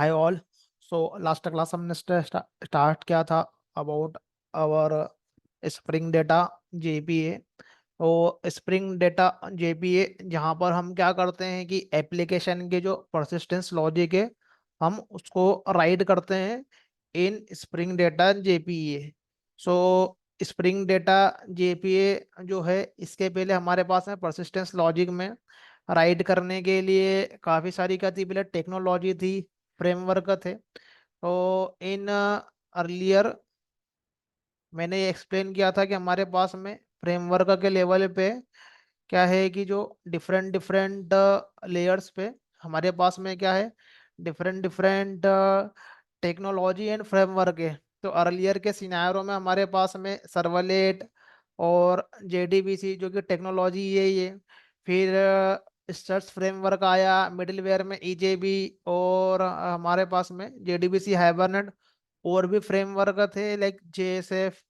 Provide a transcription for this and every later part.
हाय all. So last class हमने start किया था about our spring data JPA. तो स्प्रिंग डेटा जेपीए जहाँ पर हम क्या करते हैं कि एप्लीकेशन के जो परसिस्टेंस लॉजिक है हम उसको राइट करते हैं इन स्प्रिंग डेटा जेपीए। सो स्प्रिंग डेटा जेपीए जो है इसके पहले हमारे पास में परसिस्टेंस लॉजिक में राइट करने के लिए काफ़ी सारी क्या थी, पहले टेक्नोलॉजी थी, फ्रेमवर्क थे। तो इन अर्लियर मैंने ये एक्सप्लेन किया था कि हमारे पास में फ्रेमवर्क के लेवल पे क्या है कि जो डिफरेंट डिफरेंट लेयर्स पे हमारे पास में क्या है, different different technology and framework है। तो अर्लियर के सिनेरियो में हमारे पास में सर्वलेट और जेडीबीसी जो कि टेक्नोलॉजी है ये। फिर स्ट्रक्चर फ्रेमवर्क आया मिडिलवेयर में ईजेबी, और हमारे पास में जेडीबीसी हाइबरनेट, और भी फ्रेमवर्क थे लाइक जेएसएफ।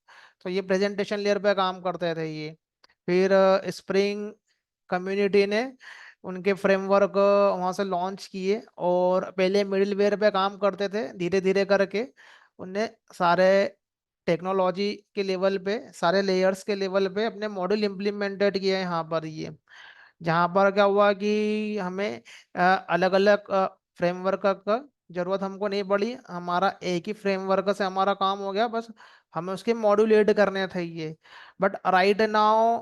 तो ये प्रेजेंटेशन लेयर पे काम करते थे ये। फिर स्प्रिंग कम्युनिटी ने उनके फ्रेमवर्क वहाँ से लॉन्च किए, और पहले मिडिलवेयर पे काम करते थे, धीरे धीरे करके उनने सारे टेक्नोलॉजी के लेवल पे, सारे लेयर्स के लेवल पे अपने मॉड्यूल इम्प्लीमेंटेड किए हैं यहाँ पर ये। जहाँ पर क्या हुआ कि हमें अलग अलग फ्रेमवर्क का जरूरत हमको नहीं पड़ी, हमारा एक ही फ्रेमवर्क से हमारा काम हो गया, बस हमें उसके मॉड्यूल ऐड करने थे ये। बट राइट नाउ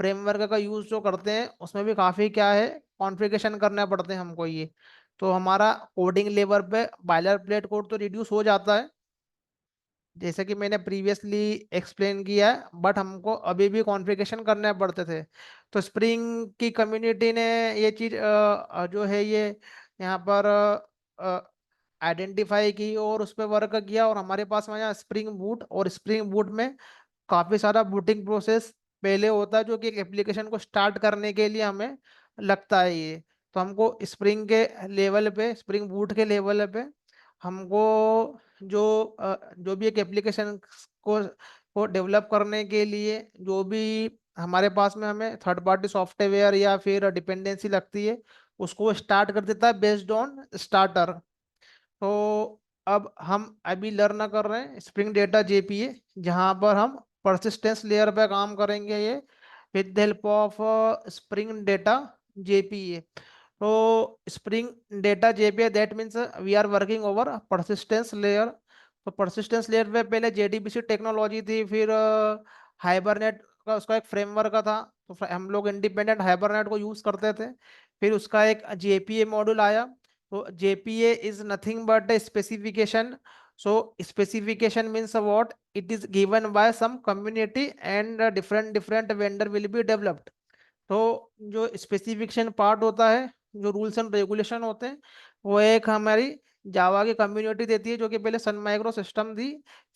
फ्रेमवर्क का यूज जो करते हैं उसमें भी काफ़ी क्या है, कॉन्फ़िगरेशन करने पड़ते हैं हमको ये। तो हमारा कोडिंग लेवल पे बायलर प्लेट कोड तो रिड्यूस हो जाता है जैसे कि मैंने प्रीवियसली एक्सप्लेन किया है, बट हमको अभी भी कॉन्फ़िगरेशन करने पड़ते थे। तो स्प्रिंग की कम्युनिटी ने ये चीज़ जो है ये यहाँ पर आइडेंटिफाई की और उस पर वर्क किया, और हमारे पास में यहाँ स्प्रिंग बूट, और स्प्रिंग बूट में काफ़ी सारा बूटिंग प्रोसेस पहले होता है जो कि एक एप्लीकेशन को स्टार्ट करने के लिए हमें लगता है ये। तो हमको स्प्रिंग के लेवल पे, स्प्रिंग बूट के लेवल पे हमको जो जो भी एक एप्लीकेशन को डेवलप करने के लिए जो भी हमारे पास में हमें थर्ड पार्टी सॉफ्टवेयर या फिर डिपेंडेंसी लगती है उसको स्टार्ट कर देता है बेस्ड ऑन स्टार्टर। तो अब हम अभी लर्न कर रहे हैं स्प्रिंग डेटा जेपीए, जहाँ पर हम परसिस्टेंस लेयर पे काम करेंगे ये with the help of spring data JPA. तो spring data JPA that means we are working over persistence layer. तो परसिस्टेंस लेयर पे पहले जेडीबीसी टेक्नोलॉजी थी, फिर हाइबरनेट का उसका एक फ्रेमवर्क था, तो हम लोग इंडिपेंडेंट हाइबरनेट को यूज करते थे। फिर उसका एक जेपीए मॉड्यूल आया। तो JPA is nothing but a specification. So specification means what? It is given by some community and different different vendor will be developed. तो जो स्पेसिफिकेशन पार्ट होता है, जो रूल्स एंड रेगुलेशन होते हैं, वो एक हमारी जावा की कम्युनिटी देती है जो कि पहले सन माइक्रो सिस्टम थी,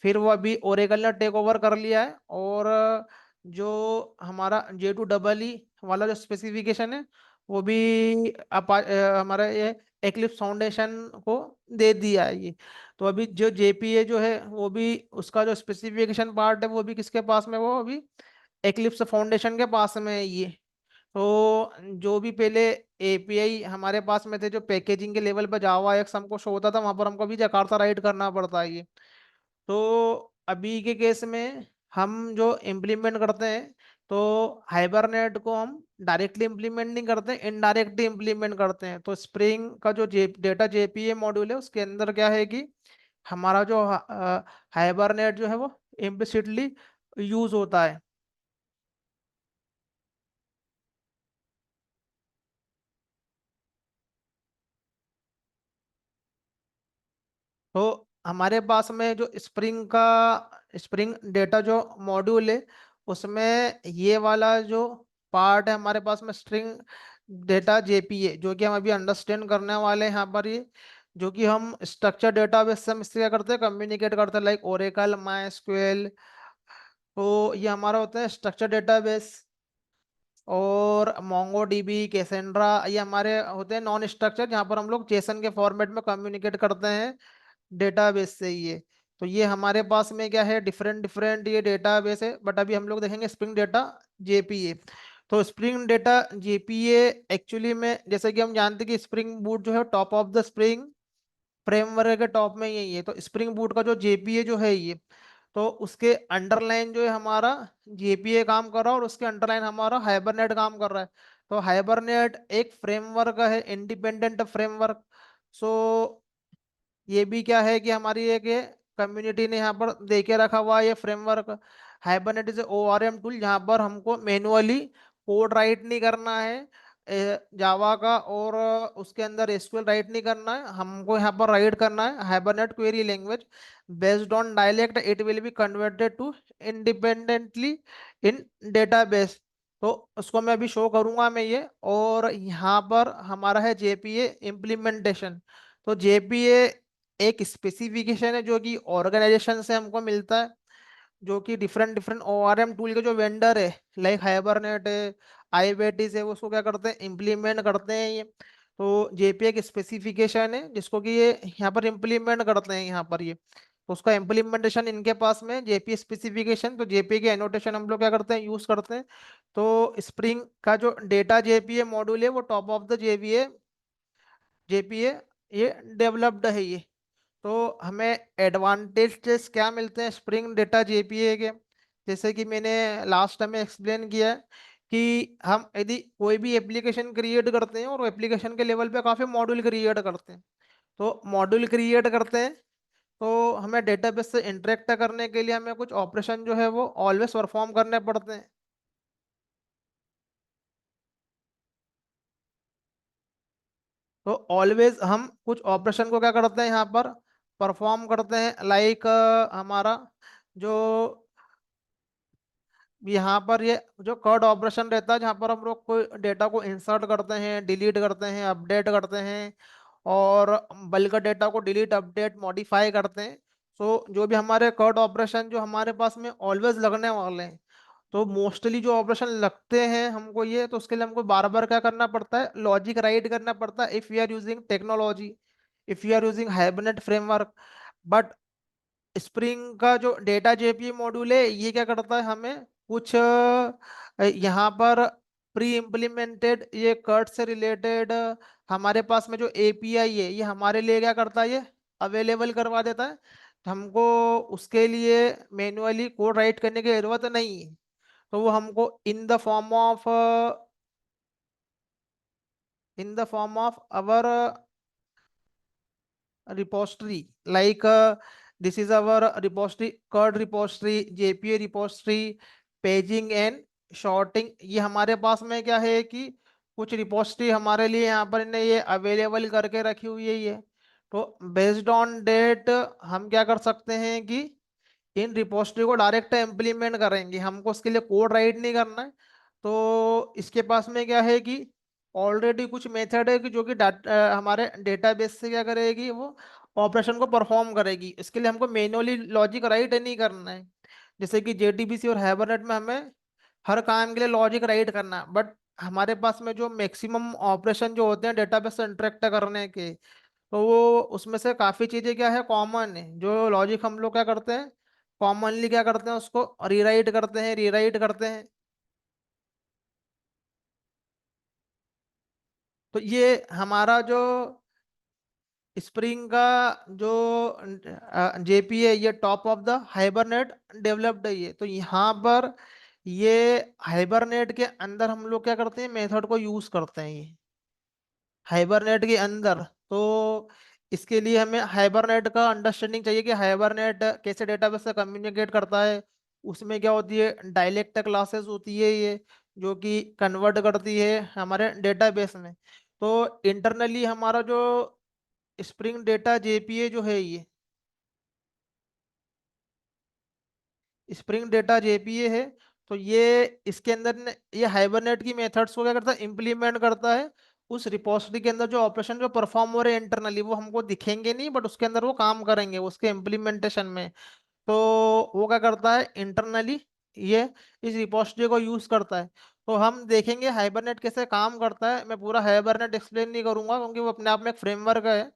फिर वो अभी ओरेकल ने टेक ओवर कर लिया है। और जो हमारा J2EE वाला जो स्पेसिफिकेशन है वो भी हमारा ये एक्लिप्स फाउंडेशन को दे दिया है ये। तो अभी जो JPA जो है वो भी उसका जो स्पेसिफिकेशन पार्ट है वो भी किसके पास में, वो अभी एक्लिप्स फाउंडेशन के पास में है ये। तो जो भी पहले एपीआई हमारे पास में थे जो पैकेजिंग के लेवल पर जावा एक्स हमको शो होता था, वहां पर हमको अभी जकार्ता राइट करना पड़ता है ये। तो अभी के केस में हम जो इम्प्लीमेंट करते हैं, तो हाइबरनेट को हम डायरेक्टली इम्प्लीमेंट नहीं करते, इनडायरेक्टली इम्प्लीमेंट करते हैं। तो स्प्रिंग का जो डेटा जेपीए मॉड्यूल है उसके अंदर क्या है कि हमारा जो हाइबरनेट जो है वो इम्प्लिसिटली यूज होता है। तो हमारे पास में जो स्प्रिंग डेटा जो मॉड्यूल है उसमें ये वाला जो पार्ट है हमारे पास में स्ट्रिंग डेटा जेपीए, जो कि हम अभी अंडरस्टैंड करने वाले हैं यहाँ पर ये। जो कि हम स्ट्रक्चर डेटाबेस से हम इससे क्या करते हैं, कम्युनिकेट करते हैं, लाइक ओरेकल, माई एसक्यूएल। तो ये हमारा होता है स्ट्रक्चर डेटाबेस। और मोंगो डीबी, कैसेंड्रा, ये हमारे होते हैं नॉन स्ट्रक्चर, जहाँ पर हम लोग जेसन के फॉर्मेट में कम्युनिकेट करते हैं डेटाबेस से ये। तो ये हमारे पास में क्या है, डिफरेंट डिफरेंट ये डेटाबेस है, बट अभी हम लोग देखेंगे स्प्रिंग डेटा जेपीए। तो स्प्रिंग डेटा जेपीए एक्चुअली में जैसे कि हम जानते हैं कि स्प्रिंग बूट जो है top of the spring framework के टॉप में यही है। तो स्प्रिंग बूट का जो जेपीए जो है ये, तो उसके अंडरलाइन जो है हमारा जेपीए काम कर रहा है, और उसके अंडरलाइन हमारा हाइबरनेट काम कर रहा है। तो हाइबरनेट एक फ्रेमवर्क है, इंडिपेंडेंट फ्रेमवर्क। सो ये भी क्या है कि हमारी एक ये कम्युनिटी ने यहाँ पर दे के रखा हुआ है ये framework. Hibernate is ORM tool, जहाँ पर हमको मैनुअली कोड राइट नहीं करना है जावा का, और उसके अंदर एसक्यूएल राइट नहीं करना है हमको, यहाँ पर राइट करना है Hibernate query language based on dialect, it will be converted to independently in database. तो उसको मैं अभी शो करूंगा मैं ये। और यहाँ पर हमारा है जेपीए इम्प्लीमेंटेशन। तो जेपीए एक स्पेसिफिकेशन है जो कि ऑर्गेनाइजेशन से हमको मिलता है, जो कि डिफरेंट डिफरेंट ओआरएम टूल के जो वेंडर है, लाइक हाइबरनेट है, आईबेटिस है, वो उसको क्या करते हैं, इम्प्लीमेंट करते हैं ये। तो जेपीए एक स्पेसिफिकेशन है जिसको कि ये यहाँ पर इम्प्लीमेंट करते हैं यहाँ पर ये। तो उसका इम्प्लीमेंटेशन इनके पास में जेपीए स्पेसिफिकेशन, तो जेपीए के एनोटेशन हम लोग क्या करते हैं, यूज करते हैं। तो स्प्रिंग का जो डेटा जेपीए मॉड्यूल है वो top of the JPA JPA ये डेवलप्ड है ये। तो हमें एडवांटेजेस क्या मिलते हैं स्प्रिंग डेटा जेपीए के, जैसे कि मैंने लास्ट टाइम में एक्सप्लेन किया है कि हम यदि कोई भी एप्लीकेशन क्रिएट करते हैं, और एप्लीकेशन के लेवल पे काफ़ी मॉड्यूल क्रिएट करते हैं, तो मॉड्यूल क्रिएट करते हैं तो हमें डेटाबेस से इंटरेक्ट करने के लिए हमें कुछ ऑपरेशन जो है वो ऑलवेज परफॉर्म करने पड़ते हैं। तो ऑलवेज हम कुछ ऑपरेशन को क्या करते हैं यहाँ पर परफॉर्म करते हैं, लाइक हमारा जो यहाँ पर ये जो कर्ड ऑपरेशन रहता है, जहाँ पर हम लोग कोई डेटा को इंसर्ट करते हैं, डिलीट करते हैं, अपडेट करते हैं, और बल्क डेटा को डिलीट अपडेट मॉडिफाई करते हैं। सो जो भी हमारे कर्ड ऑपरेशन जो हमारे पास में ऑलवेज लगने वाले हैं, तो मोस्टली जो ऑपरेशन लगते हैं हमको ये, तो उसके लिए हमको बार बार क्या करना पड़ता है, लॉजिक राइट करना पड़ता है, if you are using technology, if you are using hibernate framework. But spring का जो डेटा जेपीई मॉड्यूल है ये क्या करता है, हमें कुछ यहाँ पर प्री इम्प्लीमेंटेड ये कर्ट से रिलेटेड हमारे पास में जो एपीआई है ये हमारे लिए क्या करता है, ये अवेलेबल करवा देता है। तो हमको उसके लिए मैन्युअली कोड राइट करने की जरूरत नहीं है। तो वो हमको इन the form of our repository, like this is our repository, code repository, jpa repository, paging and shorting। ये हमारे पास में क्या है कि कुछ रिपोजिटरी हमारे लिए यहाँ पर इन्हें ये अवेलेबल करके रखी हुई है ये। तो बेस्ड ऑन डेट हम क्या कर सकते हैं कि इन रिपोजिटरी को डायरेक्ट इम्प्लीमेंट करेंगे, हमको उसके लिए कोड राइट नहीं करना है। तो इसके पास में क्या है कि ऑलरेडी कुछ मेथड है कि जो कि हमारे डेटाबेस से क्या करेगी, वो ऑपरेशन को परफॉर्म करेगी। इसके लिए हमको मैन्युअली लॉजिक राइट नहीं करना है, जैसे कि जेटीबीसी और हाइबरनेट में हमें हर काम के लिए लॉजिक राइट करना है। बट हमारे पास में जो मैक्सिमम ऑपरेशन जो होते हैं डेटाबेस से इंटरेक्ट करने के, तो वो उसमें से काफ़ी चीज़ें क्या है कॉमन है, जो लॉजिक हम लोग क्या करते हैं कॉमनली क्या करते हैं, उसको रीराइट करते हैं। तो ये हमारा जो स्प्रिंग का जो जेपी है ये top of the hibernate developed है ये। तो यहाँ पर ये हाइबरनेट के अंदर हम लोग क्या करते हैं, मेथड को यूज करते हैं ये हाइबरनेट के अंदर। तो इसके लिए हमें हाइबरनेट का अंडरस्टैंडिंग चाहिए कि हाइबरनेट कैसे डेटाबेस से कम्युनिकेट करता है। उसमें क्या होती है, डायलेक्ट क्लासेस होती है ये, जो कि कन्वर्ट करती है हमारे डेटाबेस में। तो इंटरनली हमारा जो स्प्रिंग डेटा जेपीए जो है ये स्प्रिंग डेटा जेपीए है। तो ये इसके अंदर ये हाइबरनेट की मेथड्स को क्या करता है, इम्प्लीमेंट करता है। उस रिपोजिटरी के अंदर जो ऑपरेशन जो परफॉर्म हो रहे हैं इंटरनली वो हमको दिखेंगे नहीं, बट उसके अंदर वो काम करेंगे उसके इम्प्लीमेंटेशन में। तो वो क्या करता है इंटरनली, ये इस रिपोजिटरी को यूज करता है। तो हम देखेंगे हाइबरनेट कैसे काम करता है। मैं पूरा हाइबरनेट एक्सप्लेन नहीं करूंगा क्योंकि वो अपने आप में एक फ्रेमवर्क है,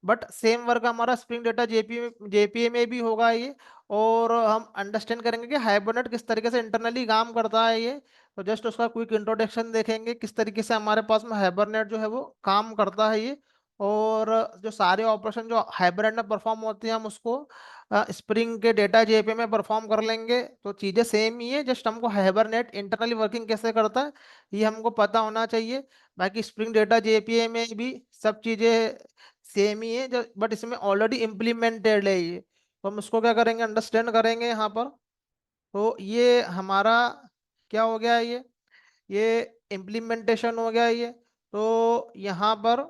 बट सेम वर्क हमारा स्प्रिंग डेटा जेपीए में भी होगा ये। और हम अंडरस्टैंड करेंगे कि हाइबरनेट किस तरीके से इंटरनली काम करता है ये। तो जस्ट उसका क्विक इंट्रोडक्शन देखेंगे किस तरीके से हमारे पास में हाइबरनेट जो है वो काम करता है ये, और जो सारे ऑपरेशन जो हाइब्रिड में परफॉर्म होते हैं हम उसको स्प्रिंग के डेटा जेपी में परफॉर्म कर लेंगे। तो चीज़ें सेम ही है, जस्ट हमको हाइबरनेट इंटरनली वर्किंग कैसे करता है ये हमको पता होना चाहिए। बाकी स्प्रिंग डेटा जेपीए में भी सब चीज़ें सेम ही है, जो बट इसमें ऑलरेडी इम्प्लीमेंटेड है ये, तो हम उसको क्या करेंगे, अंडरस्टैंड करेंगे यहाँ पर। तो ये हमारा क्या हो गया, ये इम्प्लीमेंटेशन हो गया ये। तो यहाँ पर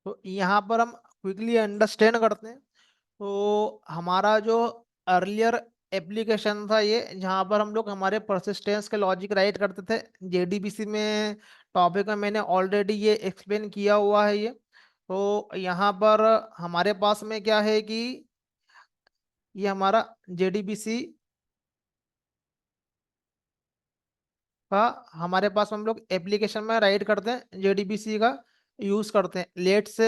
तो यहाँ पर हम क्विकली अंडरस्टैंड करते हैं। तो हमारा जो अर्लियर एप्लीकेशन था ये, जहाँ पर हम लोग हमारे परसिस्टेंस के लॉजिक राइट करते थे, जेडीबीसी में टॉपिक में मैंने ऑलरेडी ये एक्सप्लेन किया हुआ है ये। तो यहाँ पर हमारे पास में क्या है कि ये हमारा जेडीबीसी का, हमारे पास हम लोग एप्लीकेशन में राइट करते हैं जेडीबीसी का यूज करते हैं। लेट से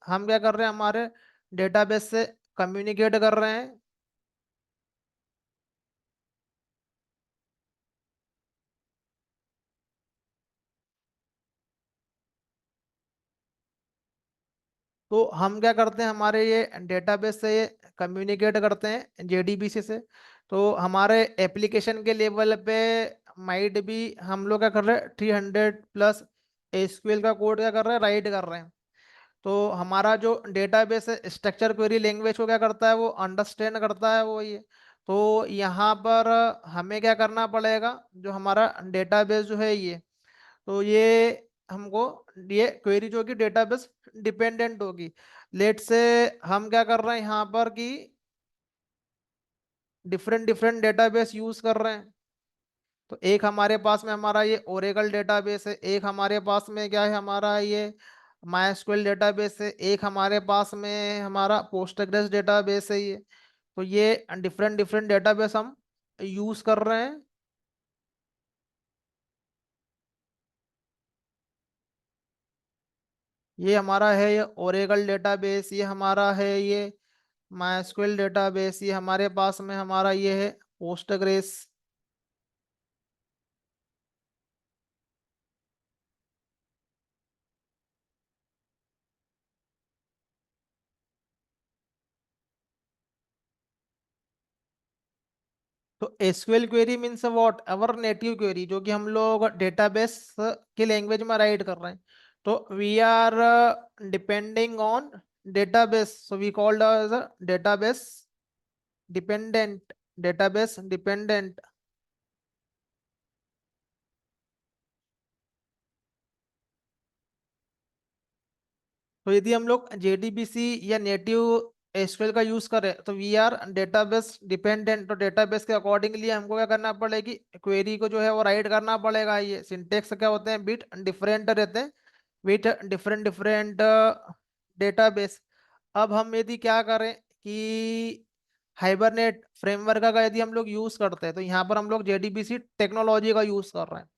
हम क्या कर रहे हैं, हमारे डेटाबेस से कम्युनिकेट कर रहे हैं। तो हम क्या करते हैं, हमारे ये डेटाबेस से ये कम्युनिकेट करते हैं जेडीबीसी से। तो हमारे एप्लीकेशन के लेवल पे माइट भी हम लोग क्या कर रहे हैं, 300+ एसक्यूएल का कोड क्या कर रहे हैं, राइट कर रहे हैं। तो हमारा जो डेटाबेस है स्ट्रक्चर क्वेरी लैंग्वेज को क्या करता है, वो अंडरस्टैंड करता है वो ये। तो यहाँ पर हमें क्या करना पड़ेगा, जो हमारा डेटाबेस जो है ये, तो ये हमको ये क्वेरी जो कि डेटाबेस डिपेंडेंट होगी। लेट से हम क्या कर रहे हैं यहाँ पर कि डिफरेंट डिफरेंट डेटाबेस यूज कर रहे हैं। तो एक हमारे पास में हमारा ये ओरेकल डेटाबेस है, एक हमारे पास में क्या है, हमारा ये माइस्क्वेल डेटाबेस है, एक हमारे पास में हमारा पोस्टग्रेस डेटाबेस है ये। तो ये डिफरेंट डिफरेंट डेटाबेस हम यूज कर रहे हैं। ये हमारा है ये ओरेकल डेटाबेस, ये हमारा है ये माइस्क्वेल डेटाबेस, ये हमारे पास में हमारा ये है पोस्टग्रेस। तो SQL query means what, our native query, जो कि हम लोग डेटाबेस के लैंग्वेज में राइट कर रहे हैं। तो we are depending on database, so we called as database dependent, database dependent. तो यदि हम लोग जेडीबीसी या नेटिव एसक्यूएल का यूज करें तो वी आर डेटाबेस डिपेंडेंट। तो डेटाबेस के अकॉर्डिंगली हमको क्या करना पड़ेगी, क्वेरी को जो है वो राइट करना पड़ेगा। ये सिंटेक्स क्या होते हैं, बिट डिफरेंट रहते हैं विथ डिफरेंट डिफरेंट डेटाबेस। अब हम यदि क्या करें कि हाइबरनेट फ्रेमवर्क का यदि हम लोग यूज करते हैं, तो यहाँ पर हम लोग जेडीबीसी टेक्नोलॉजी का यूज कर रहे हैं।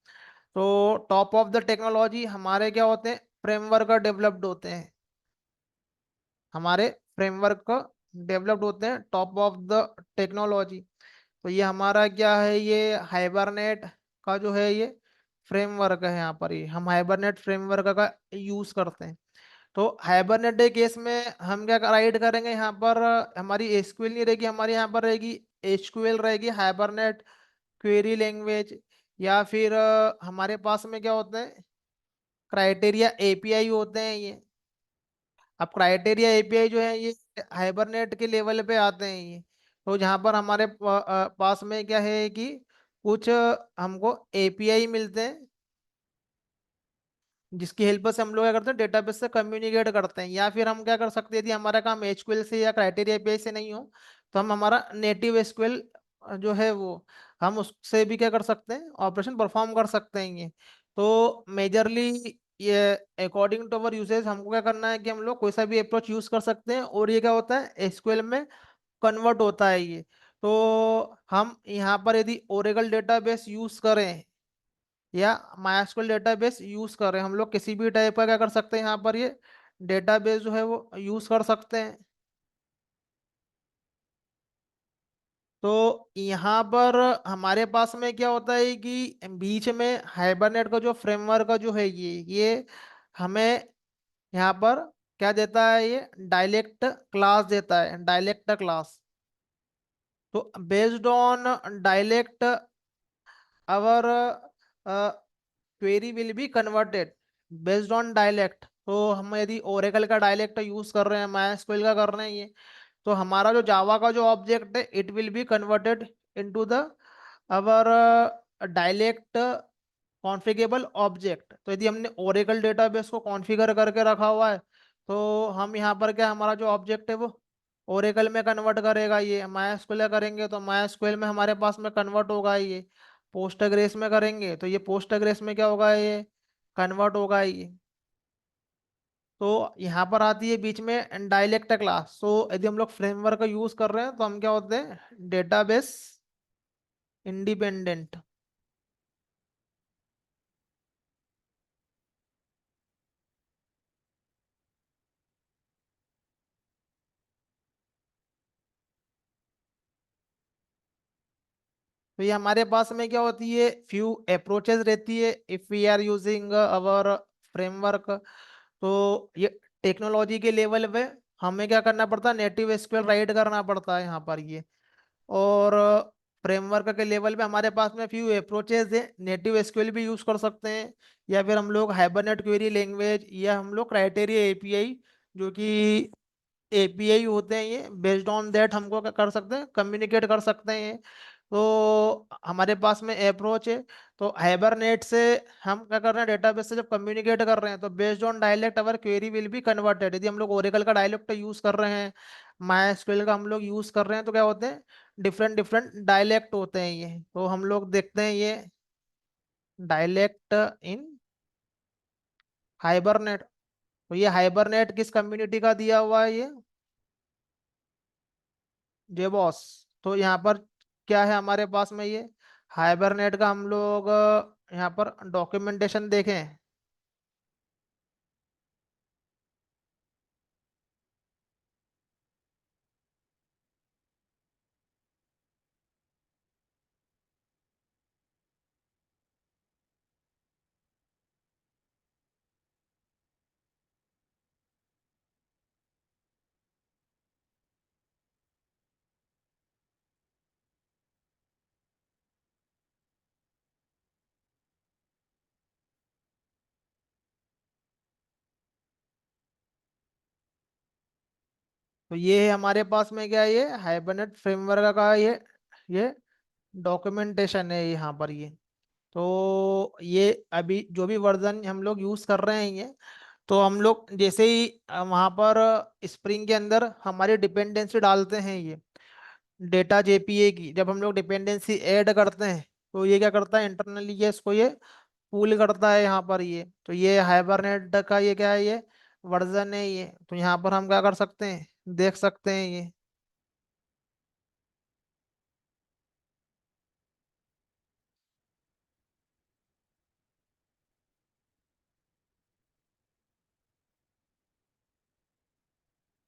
तो टॉप ऑफ द टेक्नोलॉजी हमारे क्या होते हैं, फ्रेमवर्क डेवलप्ड होते हैं, हमारे फ्रेमवर्क डेवलप्ड होते हैं टॉप ऑफ द टेक्नोलॉजी। तो ये हमारा क्या है, ये हाइबरनेट का जो है ये फ्रेमवर्क है। यहाँ पर ये हम हाइबरनेट फ्रेमवर्क का यूज करते हैं। तो हाइबरनेट के केस में हम क्या राइट करेंगे, यहाँ पर हमारी एसक्यूएल नहीं रहेगी, हमारी यहाँ पर रहेगी एचक्यूएल रहेगी, हाइबरनेट क्वेरी लैंग्वेज। या फिर हमारे पास में क्या होते हैं, क्राइटेरिया एपीआई होते हैं ये। अब क्राइटेरिया एपीआई जो है ये हाइबरनेट के लेवल पे आते हैं ये। तो जहाँ पर हमारे पास में क्या है कि कुछ हमको एपीआई मिलते हैं, जिसकी हेल्प से हम लोग क्या करते हैं, डेटाबेस से कम्युनिकेट करते हैं। या फिर हम क्या कर सकते हैं, यदि हमारा काम एचक्यूएल से या क्राइटेरिया एपीआई से नहीं हो, तो हम हमारा नेटिव एसक्यूएल जो है वो, हम उससे भी क्या कर सकते हैं, ऑपरेशन परफॉर्म कर सकते हैं ये। तो मेजरली ये अकॉर्डिंग टू अवर यूसेज हमको क्या करना है कि हम लोग कोई सा भी अप्रोच यूज कर सकते हैं, और ये क्या होता है, एसक्यूएल में कन्वर्ट होता है ये। तो हम यहाँ पर यदि ओरेकल डेटाबेस यूज करें या माइस्क्यूएल डेटाबेस यूज कर रहे हैं, हम लोग किसी भी टाइप का क्या कर सकते हैं, यहाँ पर ये डेटाबेस जो है वो यूज कर सकते हैं। तो यहाँ पर हमारे पास में क्या होता है कि बीच में हाइबरनेट का जो फ्रेमवर्क का जो है ये हमें यहाँ पर क्या देता है, ये डायलेक्ट क्लास देता है, डायलेक्ट क्लास। तो based on dialect our query will be converted based on dialect। तो हम यदि ओरेकल का डायलेक्ट यूज कर रहे हैं, माइस्क्यूएल का कर रहे हैं ये, तो हमारा जो जावा का जो ऑब्जेक्ट है it will be converted into the our dialect configurable object. तो यदि हमने ओरेकल डेटाबेस को कॉन्फ़िगर करके रखा हुआ है, तो हम यहाँ पर क्या, हमारा जो ऑब्जेक्ट है वो ओरेकल में कन्वर्ट करेगा, ये माइस्क्यूएल करेंगे तो माइस्क्यूएल में हमारे पास में कन्वर्ट होगा ये, पोस्टग्रेस में करेंगे तो ये पोस्टग्रेस में क्या होगा, ये कन्वर्ट होगा ये। तो यहाँ पर आती है बीच में डायलेक्ट क्लास। तो यदि हम लोग फ्रेमवर्क का यूज कर रहे हैं तो हम क्या होते हैं, डेटाबेस इंडिपेंडेंट। तो ये हमारे पास में क्या होती है, फ्यू अप्रोचेस रहती है if we are using our framework. तो ये टेक्नोलॉजी के लेवल पे हमें क्या करना पड़ता है, नेटिव एसक्यूएल राइट करना पड़ता है यहाँ पर ये। और फ्रेमवर्क के लेवल पे हमारे पास में फ्यू अप्रोचेस है, नेटिव एसक्यूएल भी यूज कर सकते हैं, या फिर हम लोग हाइबरनेट क्वेरी लैंग्वेज, या हम लोग क्राइटेरिया एपीआई, जो कि एपीआई होते हैं, ये बेस्ड ऑन दैट हमको क्या कर सकते हैं, कम्युनिकेट कर सकते हैं। तो हमारे पास में अप्रोच है। तो हाइबरनेट से हम क्या कर रहे हैं, डेटाबेस से जब कम्युनिकेट कर रहे हैं तो based on dialect our query will be converted. यदि हम लोग ओरेकल का डायलेक्ट यूज कर रहे हैं, माइस्क्यूएल का हम लोग यूज कर रहे हैं, तो क्या होते हैं, डिफरेंट डिफरेंट डायलेक्ट होते हैं ये। तो हम लोग देखते हैं ये डायलेक्ट इन हाइबरनेट। तो ये हाइबरनेट किस कम्युनिटी का दिया हुआ है, ये जेबॉस। तो यहाँ पर क्या है हमारे पास में, ये हाइबरनेट का हम लोग यहाँ पर डॉक्यूमेंटेशन देखें। तो ये है हमारे पास में क्या है, ये हाइबरनेट फ्रेमवर्क का ये डॉक्यूमेंटेशन है यहाँ पर ये। तो ये अभी जो भी वर्जन हम लोग यूज कर रहे हैं ये, तो हम लोग जैसे ही वहाँ पर स्प्रिंग के अंदर हमारी डिपेंडेंसी डालते हैं, ये डेटा जेपीए की जब हम लोग डिपेंडेंसी ऐड करते हैं, तो ये क्या करता है, इंटरनली ये इसको ये पूल करता है यहाँ पर ये। तो ये हाइबरनेट का ये क्या है, ये वर्जन है ये। तो यहाँ पर हम क्या कर सकते हैं, देख सकते हैं ये।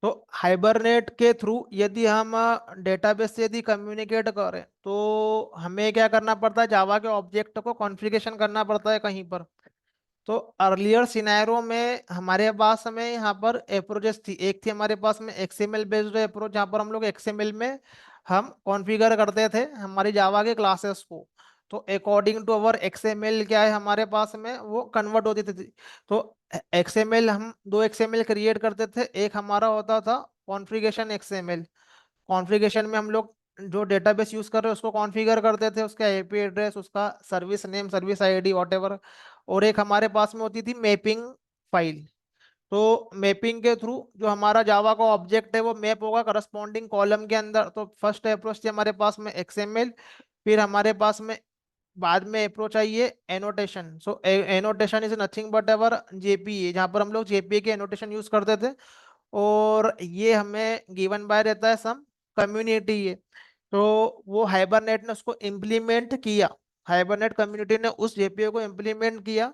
तो हाइबरनेट के थ्रू यदि हम डेटाबेस से यदि कम्युनिकेट करें, तो हमें क्या करना पड़ता है, जावा के ऑब्जेक्ट को कॉन्फ़िगरेशन करना पड़ता है कहीं पर। तो अर्लियर सिनेरियो में हमारे पास में यहाँ पर अप्रोचेस थी, एक थी हमारे पास में एक्सएमएल बेस्ड अप्रोच, जहाँ पर हम लोग एक्सएमएल में हम कॉन्फ़िगर करते थे हमारी जावा के क्लासेस को। तो अकॉर्डिंग टू अवर एक्सएमएल क्या है हमारे पास में, वो कन्वर्ट होती थी। तो एक्सएमएल हम दो एक्सएमएल क्रिएट करते थे, एक हमारा होता था कॉन्फ़िगरेशन एक्सएमएल। कॉन्फ़िगरेशन में हम लोग जो डेटाबेस यूज कर रहे हैं उसको कॉन्फ़िगर करते थे, उसका आईपी एड्रेस, उसका service name, service ID, whatever. और एक हमारे पास में होती थी मैपिंग फाइल। तो मैपिंग के थ्रू जो हमारा जावा का ऑब्जेक्ट है वो मैप होगा करस्पॉन्डिंग कॉलम के अंदर। तो फर्स्ट अप्रोच थी हमारे पास में एक्सएमएल। फिर हमारे पास में बाद में अप्रोच आई है annotation. So annotation is nothing but ever JPA, जहाँ पर हम लोग जेपीए के एनोटेशन यूज करते थे। और ये हमें गिवन बाय रहता है सम कम्युनिटी है। तो वो हाइबरनेट ने उसको इम्प्लीमेंट किया। हाइबरनेट कम्युनिटी ने उस जेपीए को इम्प्लीमेंट किया,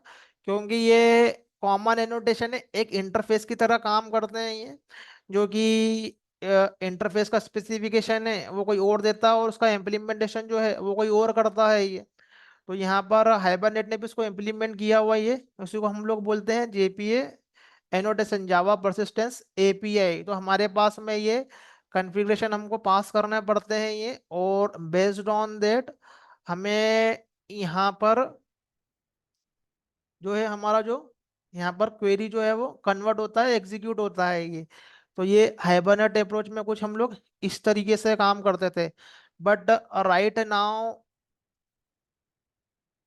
क्योंकि ये कॉमन एनोटेशन है, एक इंटरफेस की तरह काम करते हैं ये। जो कि इंटरफेस का स्पेसिफिकेशन है वो कोई और देता है, और उसका इम्प्लीमेंटेशन जो है वो कोई और करता है ये। तो यहाँ पर हाइबरनेट ने भी इसको इम्प्लीमेंट किया हुआ है ये। उसी को हम लोग बोलते हैं जेपीए एनोटेशन, जावा परसिस्टेंस एपीआई। तो हमारे पास में ये कॉन्फ़िगरेशन हमको पास करने पड़ते हैं ये, और बेस्ड ऑन दैट हमें यहाँ पर जो है हमारा जो यहाँ पर क्वेरी जो है वो कन्वर्ट होता है, एग्जीक्यूट होता है ये। तो ये हाइबरनेट अप्रोच में कुछ हम लोग इस तरीके से काम करते थे। बट राइट नाउ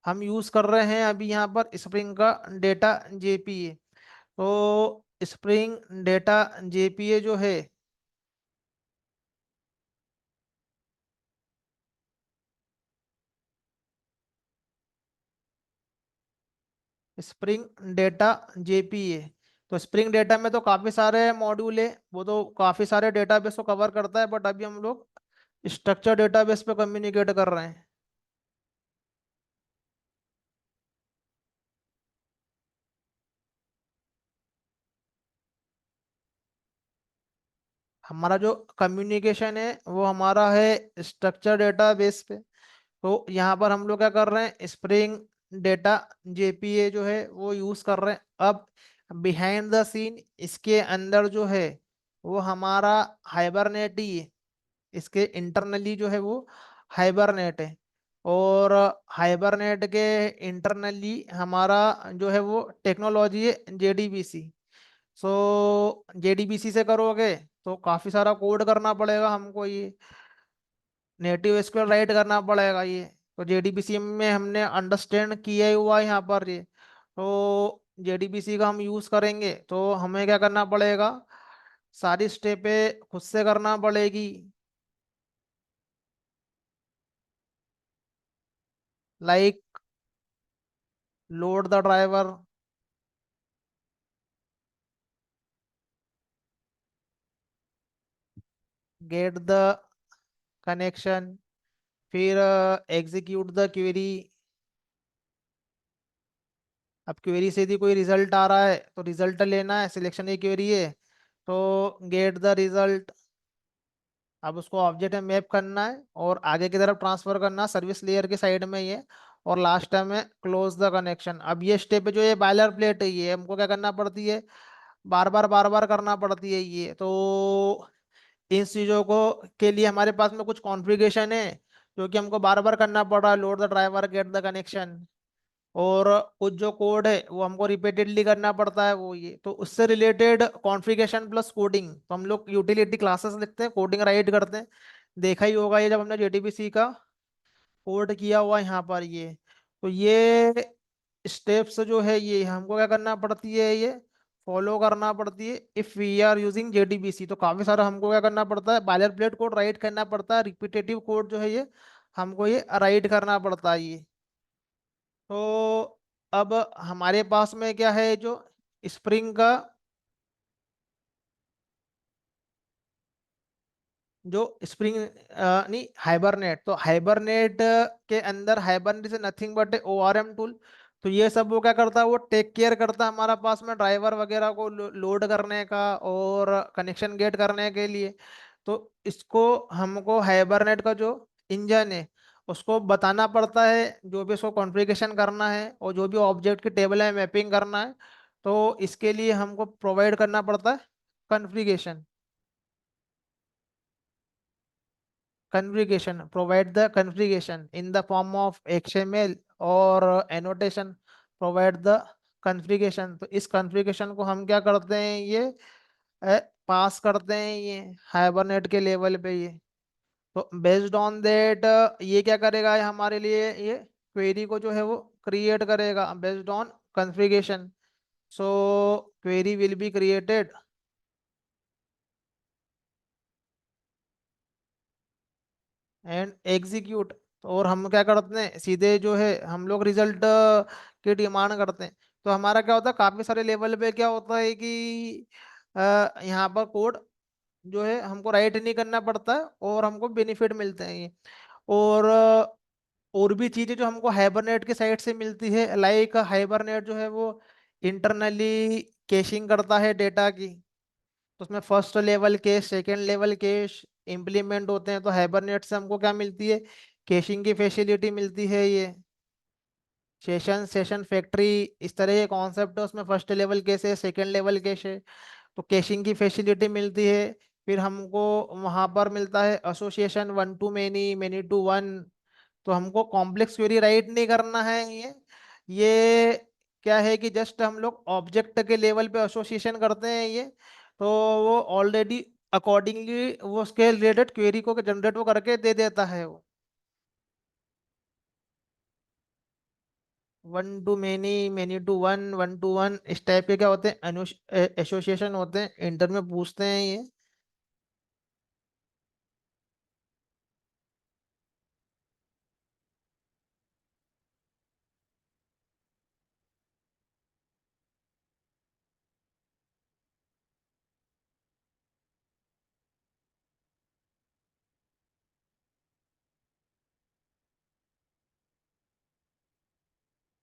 हम यूज कर रहे हैं अभी यहाँ पर स्प्रिंग का डेटा जेपीए। तो स्प्रिंग डेटा जेपीए जो है, स्प्रिंग डेटा जेपीए, तो स्प्रिंग डेटा में तो काफी सारे मॉड्यूल है, वो तो काफी सारे डेटाबेस को कवर करता है। बट अभी हम लोग स्ट्रक्चर डेटाबेस पे कम्युनिकेट कर रहे हैं। हमारा जो कम्युनिकेशन है वो हमारा है स्ट्रक्चर डेटाबेस पे। तो यहाँ पर हम लोग क्या कर रहे हैं, स्प्रिंग डेटा जेपीए जो है वो यूज कर रहे हैं। अब बिहाइंड द सीन इसके अंदर जो है वो हमारा हाइबरनेट ही है। इसके इंटरनली जो है वो हाइबरनेट है। और हाइबरनेट के इंटरनली हमारा जो है वो टेक्नोलॉजी है जेडीबीसी। सो जेडीबीसी से करोगे तो काफी सारा कोड करना पड़ेगा हमको ये, नेटिव एसक्यूएल राइट करना पड़ेगा ये। तो जेडीबीसी में हमने अंडरस्टैंड किया ही हुआ है यहाँ पर ये। तो जेडीबीसी का हम यूज करेंगे तो हमें क्या करना पड़ेगा, सारी स्टेपें खुद से करना पड़ेगी। Like load the driver, get the connection, फिर एग्जीक्यूट द क्वेरी। अब क्वेरी से यदि कोई रिजल्ट आ रहा है तो रिजल्ट लेना है, सिलेक्शन की क्वेरी है तो गेट द रिजल्ट। अब उसको ऑब्जेक्ट में मैप करना है और आगे की तरफ ट्रांसफर करना सर्विस लेयर के साइड में ये। और लास्ट टाइम में क्लोज द कनेक्शन। अब ये स्टेप जो ये बायलर प्लेट है ये हमको क्या करना पड़ती है, बार बार करना पड़ती है ये। तो इन चीजों को के लिए हमारे पास में कुछ कॉन्फ़िगरेशन है जो कि हमको बार बार करना पड़ रहा है, load the driver, get the connection. और कुछ जो कोड है वो हमको रिपीटेडली करना पड़ता है वो ये। तो उससे रिलेटेड कॉन्फ़िगरेशन प्लस कोडिंग, तो हम लोग यूटिलिटी क्लासेस लिखते हैं, कोडिंग राइट करते हैं। देखा ही होगा ये जब हमने जेडीबीसी का कोड किया हुआ है यहाँ पर ये। तो ये स्टेप्स जो है ये हमको क्या करना पड़ती है, ये फॉलो करना पड़ती है if we are using JDBC. तो काफी सारा हमको क्या करना पड़ता है, बायलर प्लेट कोड राइट करना पड़ता है, रिपीटेटिव कोड जो है ये हमको ये राइट करना पड़ता है ये। तो अब हमारे पास में क्या है, जो स्प्रिंग का जो स्प्रिंग नहीं हाइबरनेट, तो हाइबरनेट के अंदर hibernate is nothing but a ORM tool. तो ये सब वो क्या करता है, वो टेक केयर करता है हमारा पास में ड्राइवर वगैरह को लोड करने का और कनेक्शन गेट करने के लिए। तो इसको हमको हाइबरनेट का जो इंजन है उसको बताना पड़ता है, जो भी उसको कॉन्फ़िगरेशन करना है और जो भी ऑब्जेक्ट की टेबल है मैपिंग करना है। तो इसके लिए हमको प्रोवाइड करना पड़ता है configuration. configuration, provide the configuration in the form of XML और annotation, provide the configuration। तो इस configuration को हम क्या करते हैं, ये पास करते हैं ये हाइबरनेट के लेवल पे ये। तो बेस्ड ऑन दैट ये क्या करेगा, ये हमारे लिए ये क्वेरी को जो है वो क्रिएट करेगा based on configuration. So query will be created and execute. और हम क्या करते हैं, सीधे जो है हम लोग रिजल्ट की डिमांड करते हैं। तो हमारा क्या होता है, काफी सारे लेवल पे क्या होता है कि यहाँ पर कोड जो है हमको राइट नहीं करना पड़ता है और हमको बेनिफिट मिलते हैं ये। और और भी चीजें जो हमको हाइबरनेट की साइड से मिलती है, लाइक हाइबरनेट जो है वो इंटरनली कैशिंग करता है डेटा की। तो उसमें first level cash, second level cash implement होते हैं। तो हाइबरनेट से हमको क्या मिलती है, कैशिंग की फैसिलिटी मिलती है ये। सेशन सेशन फैक्ट्री इस तरह के कॉन्सेप्ट है उसमें। फर्स्ट लेवल कैश है, सेकेंड लेवल कैश है, तो कैशिंग की फैसिलिटी मिलती है। फिर हमको वहां पर मिलता है association, one to many, many to one. तो हमको कॉम्प्लेक्स क्वेरी राइट नहीं करना है ये क्या है कि जस्ट हम लोग ऑब्जेक्ट के लेवल पे एसोसिएशन करते हैं ये। तो वो ऑलरेडी अकॉर्डिंगली वो उसके रिलेटेड क्वेरी को जनरेट वो करके दे देता है वो। One to many, many to one, one to one, इस टाइप के क्या होते हैं, एसोसिएशन होते हैं, इंटर में पूछते हैं ये।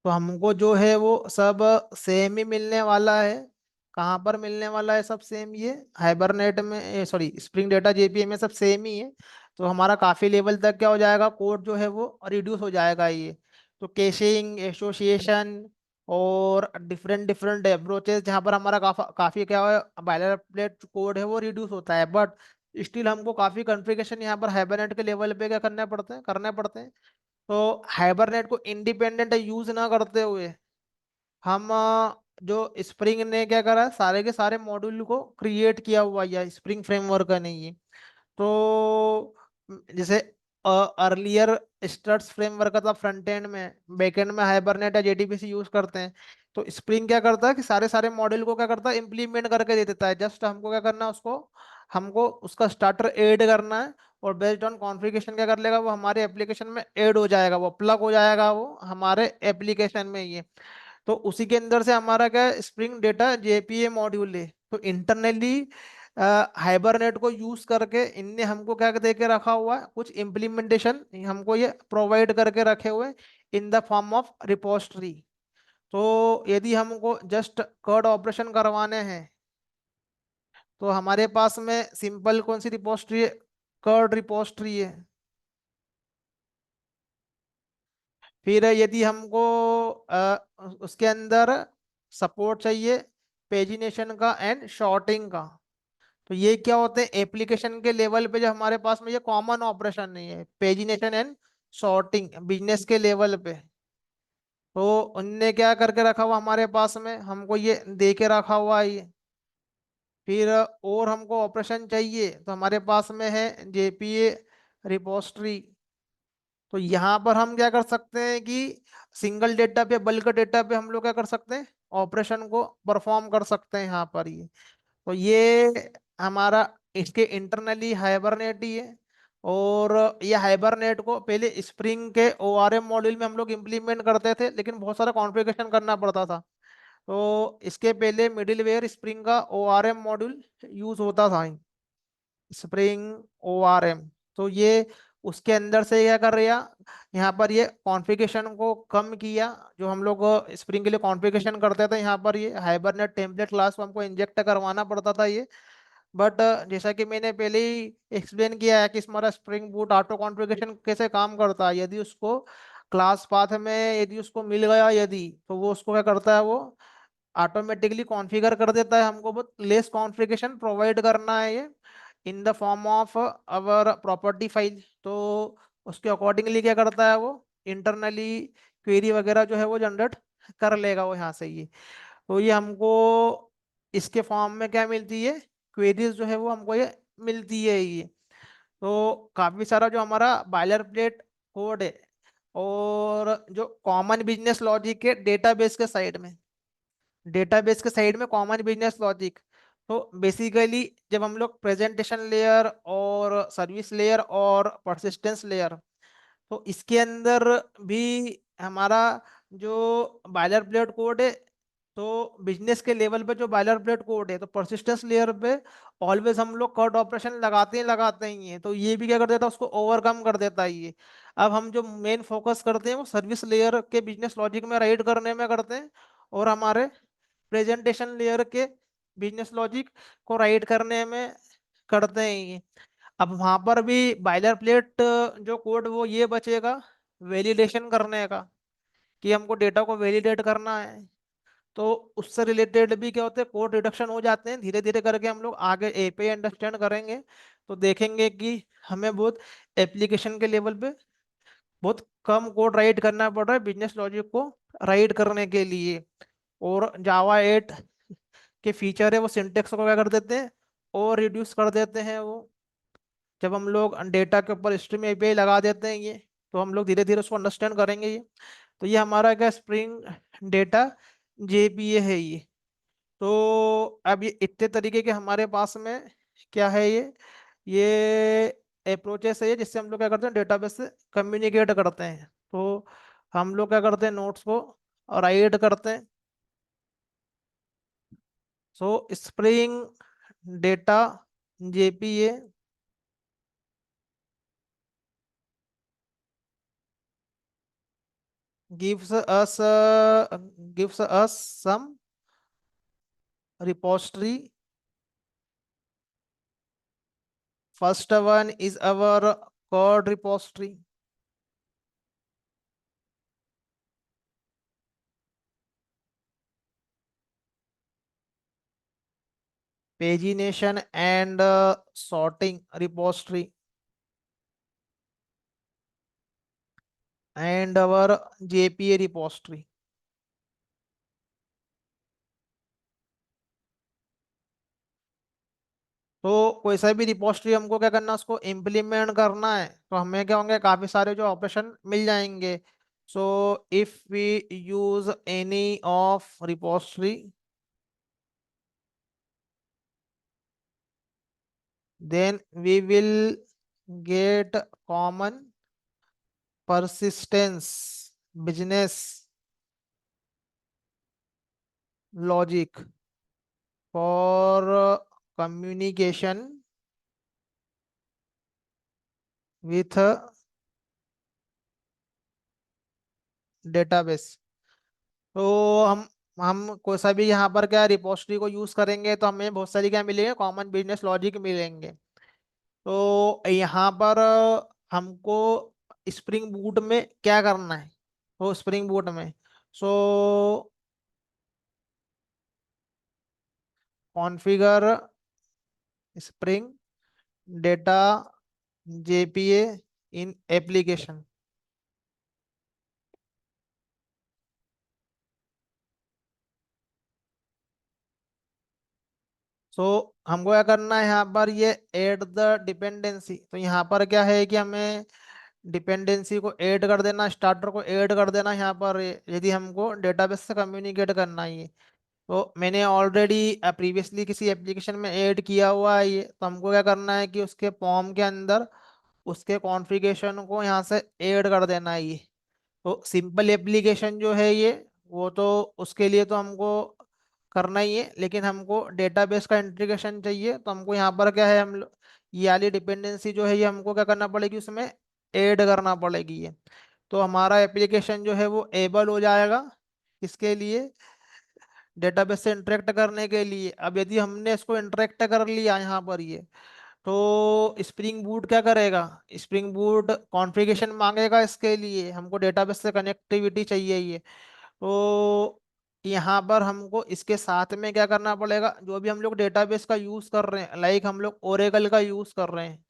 तो हमको जो है वो सब सेम ही मिलने वाला है। कहाँ पर मिलने वाला है सब सेम, ये हाइबरनेट में, सॉरी स्प्रिंग डेटा जेपीए में सब सेम ही है। तो हमारा काफी लेवल तक क्या हो जाएगा, कोड जो है वो रिड्यूस हो जाएगा ये। तो कैशिंग, एसोसिएशन और डिफरेंट डिफरेंट अप्रोचेस, जहाँ पर हमारा काफी क्या है बायलरप्लेट कोड है वो रिड्यूस होता है। बट स्टिल हमको काफी कॉन्फ़िगरेशन यहाँ पर हाइबरनेट के लेवल पे क्या करने पड़ते हैं। तो हाइबरनेट को इंडिपेंडेंट यूज ना करते हुए हम जो स्प्रिंग ने क्या करा, सारे के सारे मॉड्यूल को क्रिएट किया हुआ, या स्प्रिंग फ्रेमवर्क का नहीं है। तो जैसे अर्लियर स्टड्स फ्रेमवर्क का था फ्रंट एंड में, बैक एंड में हाइबरनेट या जेडीबीसी यूज करते हैं। तो स्प्रिंग क्या करता है कि सारे सारे मॉड्यूल को क्या करता है, इम्प्लीमेंट करके दे देता है। जस्ट हमको क्या करना है, उसको हमको उसका स्टार्टर ऐड करना है। और बेस्ड ऑन कॉन्फ़िगरेशन क्या कर लेगा, वो हमारे एप्लीकेशन में ऐड हो जाएगा, वो प्लग हो जाएगा वो हमारे एप्लीकेशन में ये। तो उसी के अंदर से हमारा क्या स्प्रिंग डेटा जेपीए मॉड्यूल है। तो इंटरनली हाइबरनेट को यूज करके इनने हमको क्या दे के रखा हुआ है, कुछ इम्प्लीमेंटेशन हमको ये प्रोवाइड करके रखे हुए इन द फॉर्म ऑफ रिपोस्टरी। तो यदि हमको जस्ट कर्ड ऑपरेशन करवाने हैं, तो हमारे पास में सिंपल कौन सी रिपोस्टरी है, कर्ड रिपोस्टरी है। फिर यदि हमको उसके अंदर सपोर्ट चाहिए पेजिनेशन का एंड शॉर्टिंग का, तो ये क्या होते हैं एप्लीकेशन के लेवल पे, जो हमारे पास में ये कॉमन ऑपरेशन नहीं है, पेजिनेशन एंड शॉर्टिंग बिजनेस के लेवल पे। तो उनने क्या करके रखा हुआ हमारे पास में, हमको ये दे के रखा हुआ है ये। फिर और हमको ऑपरेशन चाहिए तो हमारे पास में है जेपीए रिपोस्टरी। तो यहाँ पर हम क्या कर सकते हैं कि सिंगल डेटा पे, बल्क डेटा पे हम लोग क्या कर सकते हैं, ऑपरेशन को परफॉर्म कर सकते हैं यहाँ पर ये। तो ये हमारा इसके इंटरनली हाइबरनेट ही है। और ये हाइबरनेट को पहले स्प्रिंग के ओआरएम मॉड्यूल में हम लोग इम्प्लीमेंट करते थे, लेकिन बहुत सारा कॉन्फ़िगरेशन करना पड़ता था। तो इसके पहले मिडिलवेयर स्प्रिंग का ओआरएम मॉड्यूल यूज होता था, स्प्रिंग ओआरएम। तो ये उसके अंदर से क्या कर रहा, यहाँ पर ये कॉन्फ़िगरेशन को कम किया। जो हम लोग स्प्रिंग के लिए कॉन्फ़िगरेशन करते थे, यहाँ पर ये हाइबरनेट टेम्पलेट क्लास को हमको इंजेक्ट करवाना पड़ता था ये। बट जैसा कि मैंने पहले ही एक्सप्लेन किया है कि हमारा स्प्रिंग बूट ऑटो कॉन्फ़िगरेशन कैसे काम करता है, यदि उसको क्लास पाथ में यदि उसको मिल गया यदि, तो वो उसको क्या करता है, वो ऑटोमेटिकली कॉन्फ़िगर कर देता है। हमको बहुत लेस कॉन्फ़िगरेशन प्रोवाइड करना है ये इन the form of our property file. तो उसके अकॉर्डिंगली क्या करता है, वो इंटरनली क्वेरी वगैरह जो है वो जनरेट कर लेगा वो यहाँ से ये। तो ये हमको इसके फॉर्म में क्या मिलती है, क्वेरीज जो है वो हमको ये मिलती है ये। तो काफी सारा जो हमारा बायलर प्लेट कोड है, और जो कॉमन बिजनेस लॉजिक है डेटाबेस के साइड में, डेटाबेस के साइड में कॉमन बिजनेस लॉजिक। तो बेसिकली जब हम लोग प्रेजेंटेशन लेयर और सर्विस लेयर और परसिस्टेंस लेयर, तो इसके अंदर भी हमारा जो बायलर प्लेट कोड है, तो बिजनेस के लेवल पे जो बायलर प्लेट कोड है, तो परसिस्टेंस लेयर पे ऑलवेज हम लोग कट ऑपरेशन लगाते ही हैं, तो ये भी क्या कर देता है, उसको ओवरकम कर देता है ये। अब हम जो मेन फोकस करते हैं वो सर्विस लेयर के बिजनेस लॉजिक में राइट करने में करते हैं, और हमारे प्रेजेंटेशन लेयर के बिजनेस लॉजिक को राइट करने में करते हैं ये। अब वहां पर भी बायलर प्लेट जो कोड वो ये बचेगा वैलिडेशन करने का, कि हमको डेटा को वैलिडेट करना है। तो उससे रिलेटेड भी क्या होते हैं, कोड रिडक्शन हो जाते हैं धीरे धीरे करके। हम लोग आगे एपीआई अंडरस्टैंड करेंगे तो देखेंगे कि हमें बहुत एप्लीकेशन के लेवल पे बहुत कम कोड राइट करना पड़ रहा है बिजनेस लॉजिक को राइट करने के लिए। और जावा 8 के फीचर है वो सिंटेक्स को क्या कर देते हैं, और रिड्यूस कर देते हैं वो। जब हम लोग डेटा के ऊपर स्ट्रीम एपीआई लगा देते हैं ये, तो हम लोग धीरे धीरे उसको अंडरस्टैंड करेंगे ये। तो ये हमारा क्या स्प्रिंग डेटा जेपीए है ये। तो अब ये इतने तरीके के हमारे पास में क्या है ये अप्रोचेस है ये, जिससे हम लोग क्या करते हैं डेटाबेस से कम्युनिकेट करते हैं। तो हम लोग क्या करते हैं, नोट्स को राइट करते हैं। सो spring data JPA gives us some repository. First one is our code repository. Pagination and sorting repository, and our JPA repository. तो कोई सा भी रिपोजिटरी हमको क्या करना है, उसको इम्प्लीमेंट करना है, तो हमें क्या होंगे, काफी सारे जो ऑपरेशन मिल जाएंगे। So if we use any of repository, then we will get common persistence business logic for communication with database। तो हम कोई सा भी यहाँ पर क्या रिपोजिटरी को यूज करेंगे, तो हमें बहुत सारी क्या मिलेंगे, कॉमन बिजनेस लॉजिक मिलेंगे। तो यहाँ पर हमको स्प्रिंग बूट में क्या करना है, तो स्प्रिंग बूट में सो कॉन्फ़िगर स्प्रिंग डेटा जेपीए इन एप्लीकेशन। सो हमको क्या करना है यहाँ पर, ये ऐड द डिपेंडेंसी। तो यहाँ पर क्या है कि हमें डिपेंडेंसी को ऐड कर देना, स्टार्टर को ऐड कर देना यहाँ पर, यदि हमको डेटाबेस से कम्युनिकेट करना है ये। तो मैंने ऑलरेडी प्रीवियसली किसी एप्लीकेशन में ऐड किया हुआ है ये, तो हमको क्या करना है कि उसके फॉर्म के अंदर उसके कॉन्फ़िगरेशन को यहाँ से ऐड कर देना है ये। तो सिंपल एप्लीकेशन जो है ये, वो तो उसके लिए तो हमको करना ही है, लेकिन हमको डेटाबेस का इंटीग्रेशन चाहिए, तो हमको यहाँ पर क्या है, ये वाली डिपेंडेंसी जो है ये हमको क्या करना पड़ेगी, उसमें ऐड करना पड़ेगी ये। तो हमारा एप्लीकेशन जो है वो एबल हो जाएगा इसके लिए, डेटाबेस से इंटरेक्ट करने के लिए। अब यदि हमने इसको इंटरेक्ट कर लिया यहाँ पर ये, तो स्प्रिंग बूट क्या करेगा, स्प्रिंग बूट कॉन्फ़िगरेशन मांगेगा, इसके लिए हमको डेटाबेस से कनेक्टिविटी चाहिए ये। तो यहाँ पर हमको इसके साथ में क्या करना पड़ेगा, जो भी हम लोग डेटाबेस का यूज कर रहे हैं, लाइक हम लोग ओरेकल का यूज कर रहे हैं,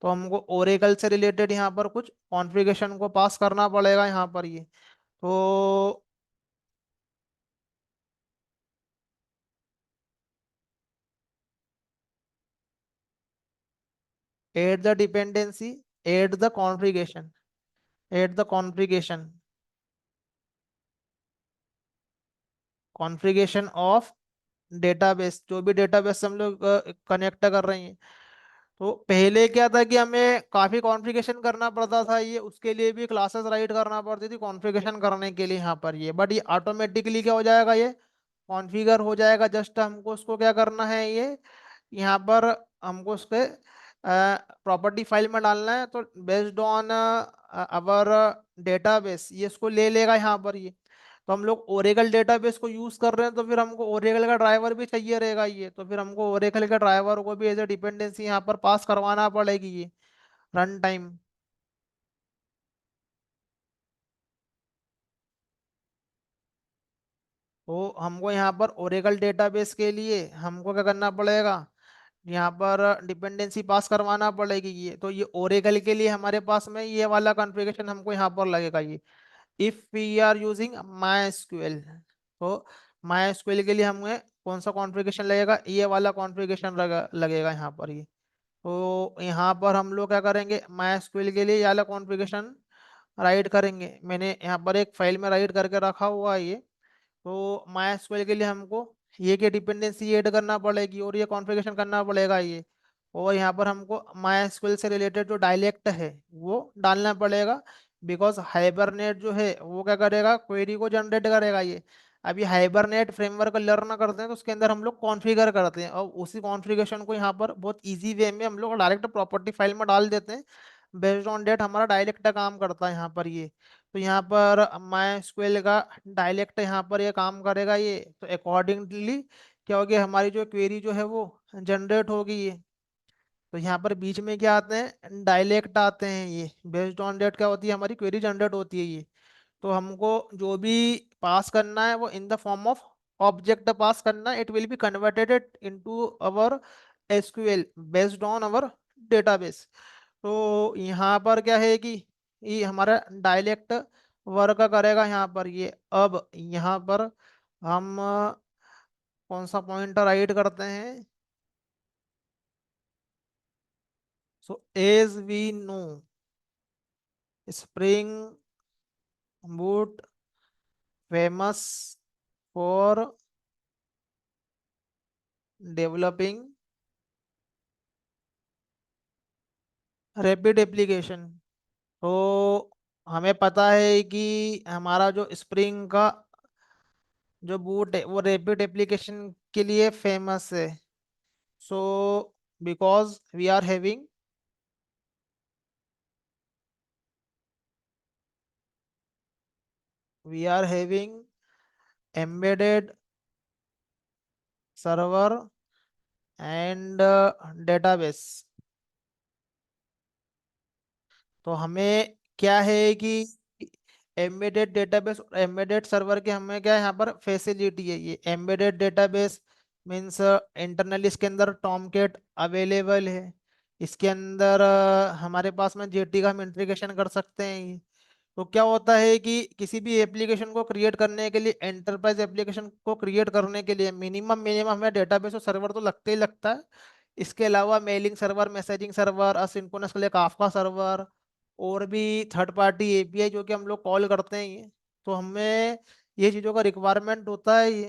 तो हमको ओरेकल से रिलेटेड यहाँ पर कुछ कॉन्फ़िगरेशन को पास करना पड़ेगा यहाँ पर ये। तो add the dependency, add the configuration, add the configuration of database, जो भी डेटाबेस से हम लोग कनेक्ट कर रहे हैं। तो पहले क्या था कि हमें काफी कॉन्फ़िगरेशन करना पड़ता था, ये उसके लिए भी क्लासेस राइट करना पड़ती थी कॉन्फ़िगरेशन करने के लिए यहाँ पर ये, बट ये ऑटोमेटिकली क्या हो जाएगा, ये कॉन्फ़िगर हो जाएगा। जस्ट हमको उसको क्या करना है, ये यहाँ पर हमको उसके प्रॉपर्टी फाइल में डालना है, तो बेस्ड ऑन अवर डेटाबेस ये इसको ले लेगा यहाँ पर ये। तो हम लोग ओरेकल डेटाबेस को यूज कर रहे हैं, तो फिर हमको ओरेकल का ड्राइवर भी चाहिए रहेगा ये, तो फिर हमको ओरेकल का ड्राइवर को भी एज ए डिपेंडेंसी यहाँ पर पास करवाना पड़ेगी ये रन टाइम। तो हमको यहाँ पर ओरेकल डेटाबेस के लिए हमको क्या करना पड़ेगा, यहाँ पर डिपेंडेंसी पास करवाना पड़ेगी ये। तो ये ओरेकल के लिए हमारे पास में ये वाला कॉन्फ़िगरेशन हमको यहाँ पर लगेगा ये, if we are using MySQL. तो माई एसक्यूएल के लिए हमें कौन सा कॉन्फ़िगरेशन लगेगा, ये वाला कॉन्फ़िगरेशन लगेगा यहाँ पर ये। तो यहाँ पर हम लोग क्या करेंगे, माई एसक्यूएल के लिए ये वाला कॉन्फ़िगरेशन राइट करेंगे। मैंने यहाँ पर एक फाइल में राइट करके रखा हुआ है ये। तो MySQL के लिए हमको ये की डिपेंडेंसी ऐड करना पड़ेगी और ये कॉन्फ़िगरेशन करना पड़ेगा ये। और यहाँ पर हमको MySQL से रिलेटेड जो डायलेक्ट है वो डालना पड़ेगा, बिकॉज हाइबरनेट जो है वो क्या करेगा, क्वेरी को जनरेट करेगा ये। अभी हाइबरनेट फ्रेमवर्क लर्न करते हैं तो उसके अंदर हम लोग कॉन्फ़िगर करते हैं, और उसी कॉन्फ़िगरेशन को यहाँ पर बहुत ईजी वे में हम लोग डायरेक्ट प्रॉपर्टी फाइल में डाल देते हैं। बेस्ड ऑन डेट हमारा डायलेक्ट काम करता है यहाँ पर ये। तो यहाँ पर माई स्क्वेल का डायलेक्ट यहाँ पर ये काम करेगा ये, तो अकॉर्डिंगली क्या होगी, हमारी जो क्वेरी जो है वो जनरेट होगी ये। तो यहाँ पर बीच में क्या आते हैं, डायलेक्ट आते हैं ये। बेस्ड ऑन डेट क्या होती है, हमारी क्वेरी जनरेट होती है ये। तो हमको जो भी पास करना है वो in the form of object pass करना है, it will be converted into our SQL based on our database. तो यहाँ पर क्या है कि ये हमारा डायलेक्ट वर्क करेगा यहाँ पर ये। अब यहाँ पर हम कौन सा पॉइंटर राइट करते हैं, so as we know spring boot famous for developing rapid application. तो हमें पता है कि हमारा जो स्प्रिंग का जो बूट है वो रैपिड एप्लीकेशन के लिए फेमस है। So because we are having embedded server and database। तो हमें क्या है कि एम्बेडेड डेटाबेस और एम्बेडेड सर्वर के हमें क्या है यहाँ पर फैसिलिटी है। ये एम्बेडेड डेटाबेस मीन्स इंटरनली इसके अंदर टॉमकेट अवेलेबल है। इसके अंदर हमारे पास में जेटी का हम इंटीग्रेशन कर सकते हैं। तो क्या होता है कि किसी भी एप्लीकेशन को क्रिएट करने के लिए, एंटरप्राइज एप्लीकेशन को क्रिएट करने के लिए मिनिमम मिनिमम हमें डेटाबेस और सर्वर तो लगते ही लगता है। इसके अलावा mailing server, messaging server, asynchronous के लिए काफका सर्वर, और भी थर्ड पार्टी एपीआई जो कि हम लोग कॉल करते हैं ये। तो हमें ये चीज़ों का रिक्वायरमेंट होता है ये।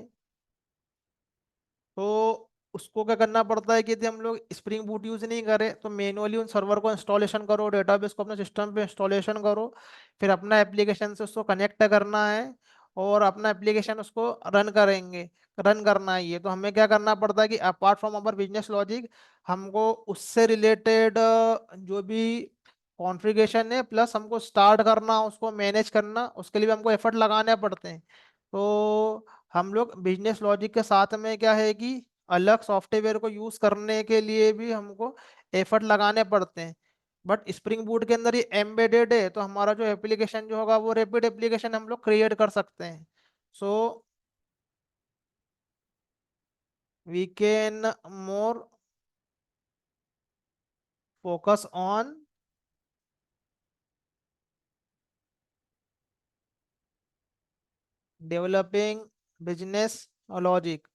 तो उसको क्या करना पड़ता है कि यदि हम लोग स्प्रिंग बूट यूज नहीं करें तो मैनुअली उन सर्वर को इंस्टॉलेशन करो, डेटाबेस को अपने सिस्टम पे इंस्टॉलेशन करो, फिर अपना एप्लीकेशन से उसको कनेक्ट करना है और अपना एप्लीकेशन उसको रन करना है ये। तो हमें क्या करना पड़ता है कि apart from our business logic हमको उससे रिलेटेड जो भी कॉन्फ़िगरेशन है प्लस हमको स्टार्ट करना, उसको मैनेज करना, उसके लिए भी हमको एफर्ट लगाने पड़ते हैं। तो हम लोग बिजनेस लॉजिक के साथ में क्या है कि अलग सॉफ्टवेयर को यूज करने के लिए भी हमको एफर्ट लगाने पड़ते हैं। बट स्प्रिंग बूट के अंदर ये एम्बेडेड है, तो हमारा जो एप्लीकेशन जो होगा वो रैपिड एप्लीकेशन हम लोग क्रिएट कर सकते हैं। So we can more focus on developing business logic.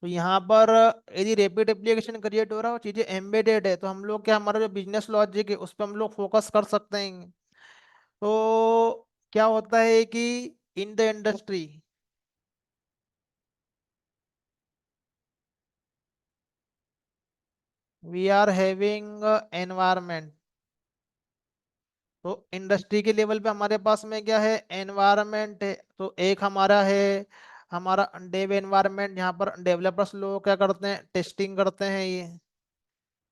तो यहाँ पर यदि रैपिड एप्लीकेशन क्रिएट हो रहा है और चीजें एम्बेडेड है, तो हम लोग क्या, हमारा जो बिजनेस लॉजिक है उस पर हम लोग फोकस कर सकते हैं। तो क्या होता है कि in the industry we are having environment. तो इंडस्ट्री के लेवल पे हमारे पास में क्या है, एनवायरमेंट है। तो एक हमारा है, हमारा डेव एनवायरमेंट, यहाँ पर डेवलपर्स लोग क्या करते हैं, टेस्टिंग करते हैं ये।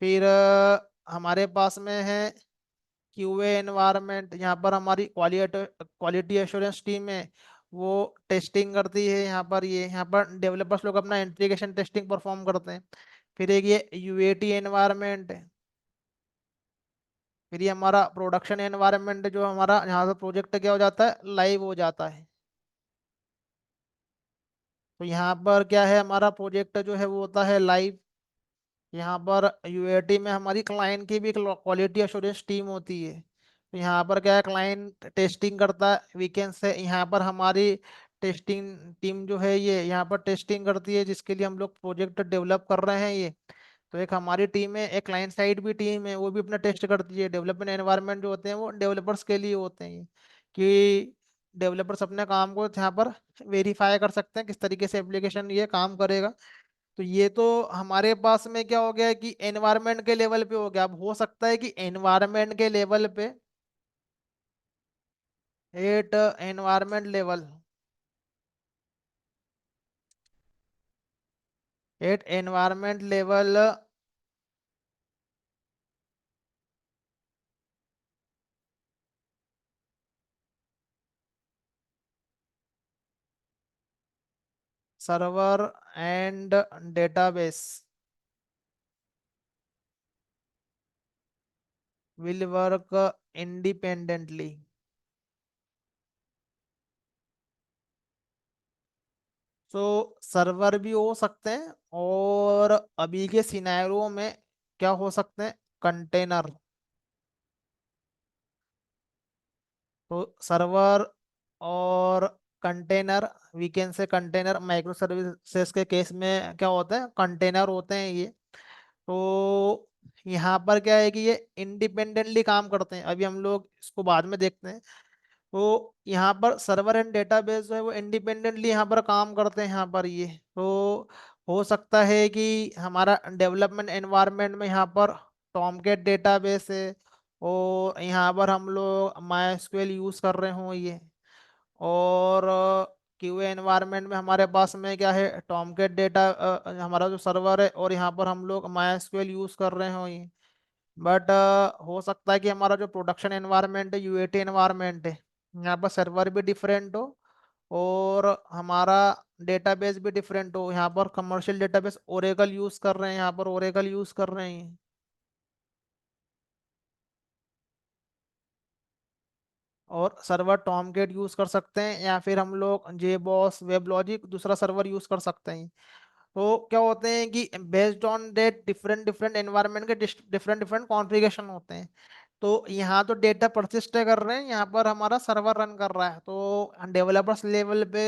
फिर हमारे पास में है क्यूए एनवायरनमेंट, यहाँ पर हमारी क्वालिटी क्वालिटी एश्योरेंस टीम है, वो टेस्टिंग करती है। यहाँ पर ये, यहाँ पर डेवलपर्स लोग अपना इंटीग्रेशन टेस्टिंग परफॉर्म करते हैं। फिर एक ये यूएटी एनवायरनमेंट है। फिर ये हमारा प्रोडक्शन एनवायरनमेंट, जो हमारा यहाँ से प्रोजेक्ट क्या हो जाता है, लाइव हो जाता है। तो यहाँ पर क्या है, हमारा प्रोजेक्ट जो है वो होता है लाइव। यहाँ पर यूएटी में हमारी क्लाइंट की भी क्वालिटी एश्योरेंस टीम होती है। तो यहाँ पर क्या है, क्लाइंट टेस्टिंग करता है वीकेंड से, यहाँ पर हमारी टेस्टिंग टीम जो है ये यहाँ पर टेस्टिंग करती है, जिसके लिए हम लोग प्रोजेक्ट डेवलप कर रहे हैं ये। तो एक हमारी टीम है, एक क्लाइंट साइड भी टीम है, वो भी अपना टेस्ट करती है। डेवलपमेंट एनवायरनमेंट जो होते हैं वो डेवलपर्स के लिए होते हैं, कि डेवलपर्स अपने काम को यहाँ पर वेरीफाई कर सकते हैं किस तरीके से एप्लीकेशन ये काम करेगा। तो ये तो हमारे पास में क्या हो गया है कि एनवायरनमेंट के लेवल पे हो गया। अब हो सकता है कि एनवायरनमेंट के लेवल पे, at environment level, at environment level server and database will work independently. तो सर्वर भी हो सकते हैं, और अभी के सिनेरियो में क्या हो सकते हैं, कंटेनर। तो सर्वर और कंटेनर, वीकेंड से कंटेनर, माइक्रो सर्विसेज के केस में क्या होता है, कंटेनर होते हैं ये। तो यहाँ पर क्या है कि ये इंडिपेंडेंटली काम करते हैं, अभी हम लोग इसको बाद में देखते हैं। तो यहाँ पर सर्वर एंड डेटाबेस जो है वो इंडिपेंडेंटली यहाँ पर काम करते हैं यहाँ पर ये। तो हो सकता है कि हमारा डेवलपमेंट एनवायरनमेंट में यहाँ पर टॉमकेट डेटाबेस है, और यहाँ पर हम लोग माई एसक्यूएल यूज कर रहे हो ये। और क्यूए एनवायरनमेंट में हमारे पास में क्या है, टॉमकेट डेटा हमारा जो सर्वर है, और यहाँ पर हम लोग माई एसक्यूएल यूज कर रहे हो ये। बट हो सकता है कि हमारा जो प्रोडक्शन एनवायरनमेंट है, यूएटी एनवायरनमेंट है, यहाँ पर सर्वर भी डिफरेंट हो, और हमारा डेटाबेस भी डिफरेंट हो। यहाँ पर कमर्शियल डेटाबेस ओरेकल यूज कर रहे हैं, यहाँ पर ओरेकल यूज कर रहे हैं। और सर्वर टॉमकेट यूज कर सकते हैं, या फिर हम लोग जेबॉस वेब लॉजिक दूसरा सर्वर यूज कर सकते हैं। तो क्या होते हैं कि based on that different different environment के डिफरेंट डिफरेंट कॉन्फ़िगरेशन होते हैं। तो यहाँ तो डेटा परसिस्ट कर रहे हैं, यहाँ पर हमारा सर्वर रन कर रहा है। तो डेवलपर्स लेवल पे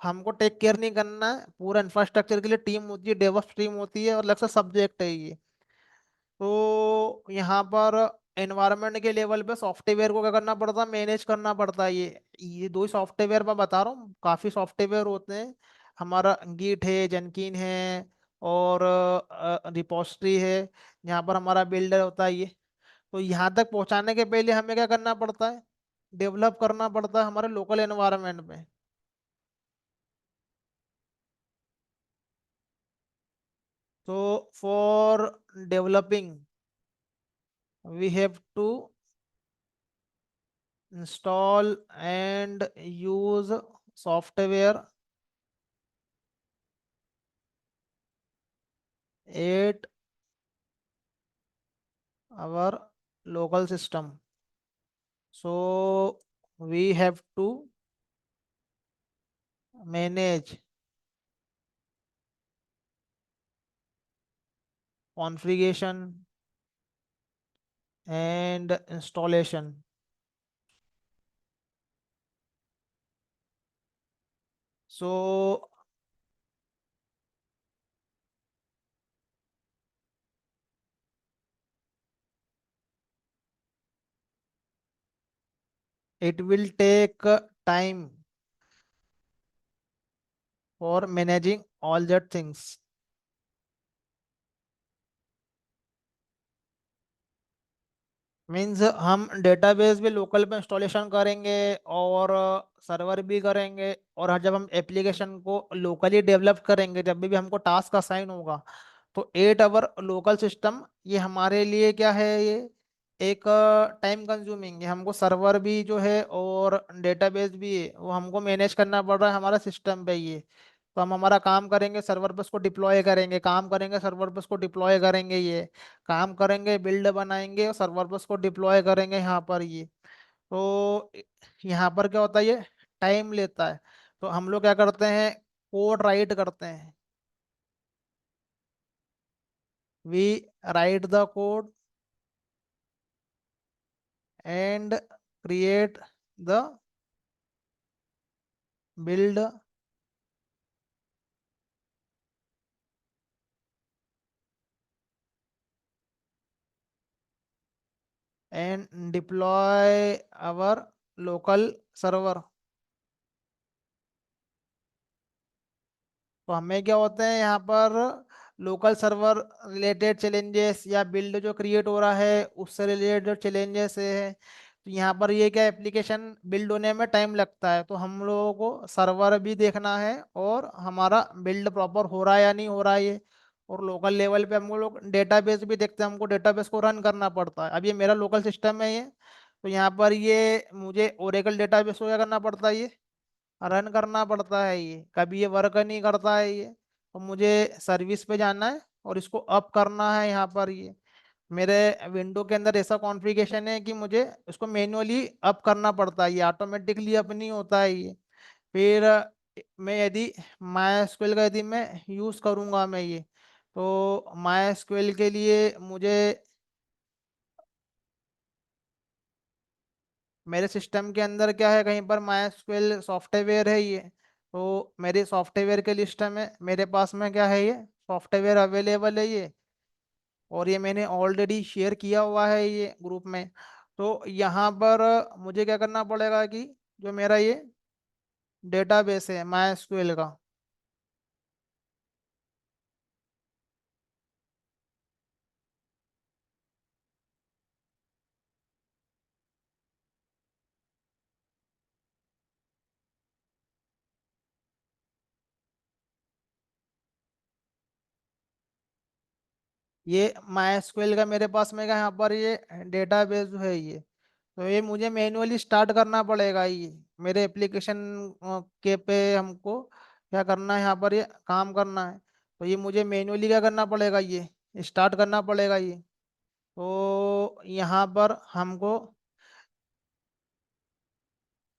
हमको टेक केयर नहीं करना है, पूरा इंफ्रास्ट्रक्चर के लिए टीम होती है, डेवऑप्स टीम होती है, और अलग से सब्जेक्ट है ये। तो यहाँ पर एनवायरनमेंट के लेवल पे सॉफ्टवेयर को क्या करना पड़ता है, मैनेज करना पड़ता है ये दो ही सॉफ्टवेयर मैं बता रहा हूँ, काफी सॉफ्टवेयर होते हैं। हमारा गिट है, जेनकिन है, और रिपोस्ट्री है, यहाँ पर हमारा बिल्डर होता है ये। तो यहाँ तक पहुँचाने के पहले हमें क्या करना पड़ता है, डेवलप करना पड़ता है हमारे लोकल एनवायरनमेंट में। तो for developing we have to install and use software at our local system. So we have to manage configuration and installation. So it will take time for managing all that things. Means हम database भी local पे installation करेंगे और server भी करेंगे, और जब हम एप्लीकेशन को लोकली डेवलप करेंगे, जब भी हमको टास्क असाइन होगा, तो 8 आवर लोकल सिस्टम ये हमारे लिए क्या है, ये एक टाइम कंज्यूमिंग है। हमको सर्वर भी जो है और डेटाबेस भी है वो हमको मैनेज करना पड़ रहा है हमारा सिस्टम पे ये। तो हम हमारा काम करेंगे सर्वर पे उसको डिप्लॉय करेंगे, काम करेंगे सर्वर पे उसको डिप्लॉय करेंगे, ये काम करेंगे, बिल्ड बनाएंगे और सर्वर पर उसको डिप्लॉय करेंगे यहाँ पर ये। तो यहाँ पर क्या होता है, ये टाइम लेता है। तो हम लोग क्या करते हैं, कोड राइट करते हैं। We write the code and create the build and deploy our local server. तो हमें क्या होते हैं यहाँ पर, लोकल सर्वर रिलेटेड चैलेंजेस या बिल्ड जो क्रिएट हो रहा है उससे रिलेटेड जो चैलेंजेस है, तो यहाँ पर ये क्या, एप्लीकेशन बिल्ड होने में टाइम लगता है, तो हम लोगों को सर्वर भी देखना है और हमारा बिल्ड प्रॉपर हो रहा है या नहीं हो रहा है ये। और लोकल लेवल पे हम लोग डेटाबेस भी देखते हैं, हमको डेटाबेस को रन करना पड़ता है। अब ये मेरा लोकल सिस्टम है ये, तो यहाँ पर ये मुझे ओरेकल डेटाबेस को क्या करना पड़ता है, ये रन करना पड़ता है। ये कभी ये वर्क नहीं करता है ये, तो मुझे सर्विस पे जाना है और इसको अप करना है। यहाँ पर ये मेरे विंडो के अंदर ऐसा कॉन्फ़िगरेशन है कि मुझे इसको मैन्युअली अप करना पड़ता है, ये ऑटोमेटिकली अप नहीं होता है ये। फिर मैं यदि माई एसक्यूएल का यदि मैं यूज़ करूँगा मैं ये, तो माई एसक्यूएल के लिए मुझे मेरे सिस्टम के अंदर क्या है, कहीं पर माई सॉफ्टवेयर है ये, तो मेरे सॉफ्टवेयर के लिस्ट में मेरे पास में क्या है, ये सॉफ्टवेयर अवेलेबल है ये, और ये मैंने ऑलरेडी शेयर किया हुआ है ये ग्रुप में। तो यहाँ पर मुझे क्या करना पड़ेगा कि जो मेरा ये डेटाबेस है माई का, ये माई का मेरे पास में क्या, यहाँ पर ये डेटाबेस जो है ये, तो ये मुझे मैन्युअली स्टार्ट करना पड़ेगा ये। मेरे एप्लीकेशन के पे हमको क्या करना है, यहाँ पर ये काम करना है, तो ये मुझे मैन्युअली क्या करना पड़ेगा, ये स्टार्ट करना पड़ेगा ये। तो यहाँ पर हमको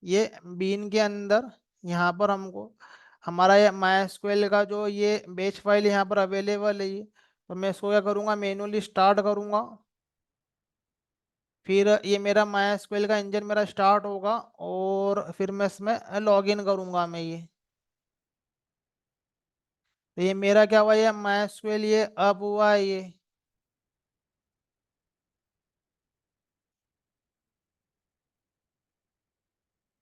ये बीन के अंदर यहाँ पर हमको हमारा ये माई का जो ये बेच फाइल यहाँ पर अवेलेबल है ये, तो मैं इसको क्या करूँगा, मैन्युअली स्टार्ट करूँगा। फिर ये मेरा माई का इंजन मेरा स्टार्ट होगा और फिर मैं इसमें लॉग इन करूंगा मैं ये। तो ये मेरा क्या हुआ, ये माई ये अब हुआ है ये।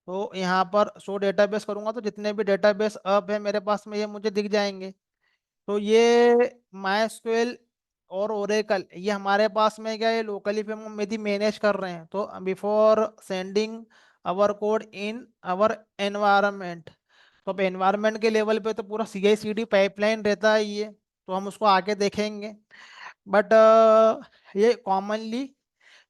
तो यहाँ पर शो डेटाबेस करूंगा तो जितने भी डेटाबेस अब है मेरे पास में ये मुझे दिख जाएंगे। तो ये माई और ओरेकल ये हमारे पास में क्या है, लोकली पे हम यदि मैनेज कर रहे हैं, तो before sending our code in our environment, तो अब एनवायरनमेंट के लेवल पे तो पूरा CI/CD पाइपलाइन रहता है ये, तो हम उसको आगे देखेंगे। बट ये कॉमनली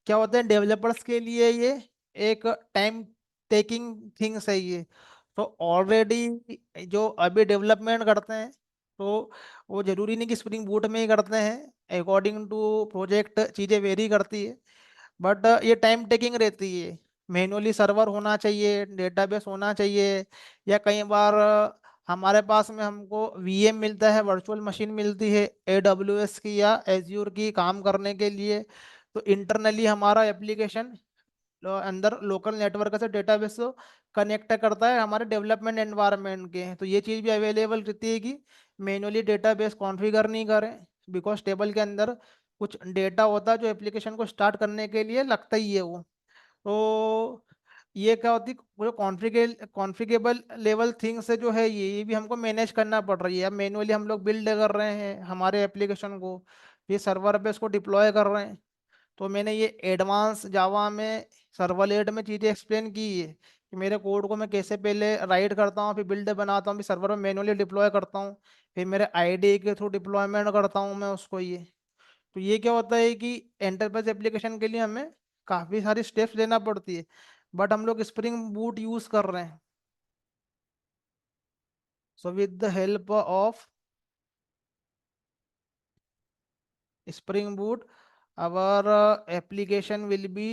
क्या होता है, डेवलपर्स के लिए ये एक टाइम टेकिंग थिंग्स है ये। तो ऑलरेडी जो अभी डेवलपमेंट करते हैं, तो वो जरूरी नहीं कि स्प्रिंग बूट में ही करते हैं, अकॉर्डिंग टू प्रोजेक्ट चीज़ें वेरी करती है। बट ये टाइम टेकिंग रहती है। मैन्युअली सर्वर होना चाहिए, डेटाबेस होना चाहिए, या कई बार हमारे पास में हमको VM मिलता है, वर्चुअल मशीन मिलती है AWS की या एज्योर की काम करने के लिए। तो इंटरनली हमारा एप्लीकेशन अंदर लोकल नेटवर्क से डेटाबेस को कनेक्ट करता है हमारे डेवलपमेंट एनवायरनमेंट के। तो ये चीज़ भी अवेलेबल रहती है कि मैन्युअली डेटाबेस कॉन्फ़िगर नहीं करें, बिकॉज टेबल के अंदर कुछ डेटा होता है जो एप्लीकेशन को स्टार्ट करने के लिए लगता ही है वो। तो ये क्या होती है, जो कॉन्फ़िगरेबल लेवल थिंग्स है जो है ये भी हमको मैनेज करना पड़ रही है। अब मैनुअली हम लोग बिल्ड कर रहे हैं हमारे एप्लीकेशन को, ये सर्वर पे इसको डिप्लॉय कर रहे हैं। तो मैंने ये एडवांस जावा में सर्वलेट में चीज़ें एक्सप्लेन की है कि मेरे कोड को मैं कैसे पहले राइट करता हूँ, फिर बिल्ड बनाता हूँ, फिर सर्वर में मैनुअली डिप्लॉय करता हूँ, फिर मेरे आईडी के थ्रू डिप्लॉयमेंट करता हूँ मैं उसको ये। तो ये क्या होता है कि एंटरप्राइज एप्लीकेशन के लिए हमें काफ़ी सारी स्टेप्स लेना पड़ती है, बट हम लोग स्प्रिंग बूट यूज़ कर रहे हैं। So with the help of spring boot our application will be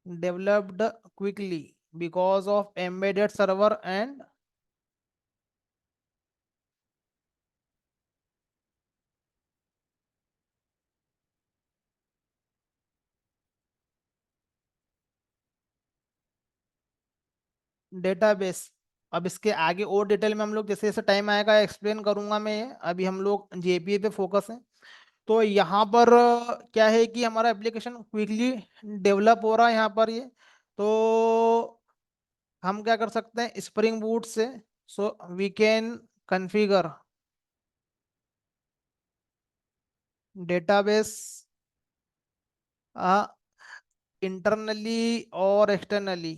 developed quickly because of embedded server and database. अब इसके आगे और डिटेल में हम लोग जैसे जैसे टाइम आएगा एक्सप्लेन करूंगा मैं ये। अभी हम लोग जेपीए पे फोकस है। तो यहाँ पर क्या है कि हमारा एप्लीकेशन क्विकली डेवलप हो रहा है यहाँ पर ये। तो हम क्या कर सकते हैं स्प्रिंग बूट से, so we can configure database internally और एक्सटर्नली।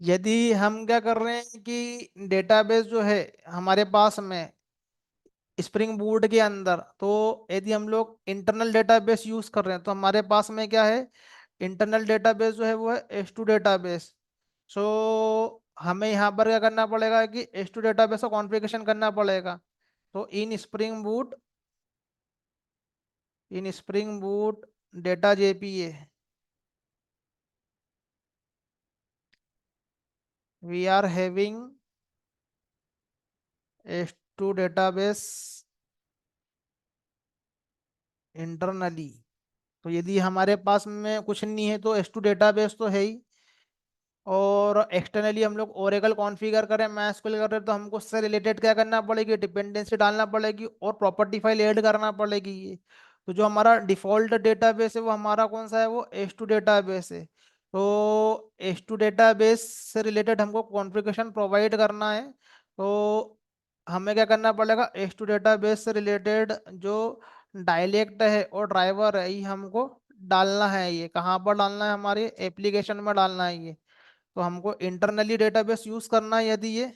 यदि हम क्या कर रहे हैं कि डेटाबेस जो है हमारे पास में स्प्रिंग बूट के अंदर, तो यदि हम लोग इंटरनल डेटाबेस यूज कर रहे हैं तो हमारे पास में क्या है, इंटरनल डेटाबेस जो है वो है एच टू डेटाबेस। सो हमें यहाँ पर क्या करना पड़ेगा कि एच टू डेटाबेस का कॉन्फ़िगरेशन करना पड़ेगा। तो in spring boot data JPA we are having H two database internally. तो यदि हमारे पास में कुछ नहीं है तो एस टू डेटाबेस तो है ही, और एक्सटर्नली हम लोग ओरेकल कॉन्फ़िगर करें, MySQL कर रहे हैं, तो हमको उससे रिलेटेड क्या करना पड़ेगी, डिपेंडेंसी डालना पड़ेगी और प्रॉपर्टी फाइल ऐड करना पड़ेगी ये। तो जो हमारा डिफ़ॉल्ट डेटाबेस है वो हमारा कौन सा है, वो एस टू डेटाबेस है। तो एस टू डेटाबेस से रिलेटेड हमको कॉन्फ़िगरेशन प्रोवाइड करना है। तो हमें क्या करना पड़ेगा, एस टू डेटाबेस से रिलेटेड जो डायलेक्ट है और ड्राइवर है ये हमको डालना है। ये कहाँ पर डालना है, हमारे एप्लीकेशन में डालना है ये। तो हमको इंटरनली डेटाबेस यूज करना है, यदि ये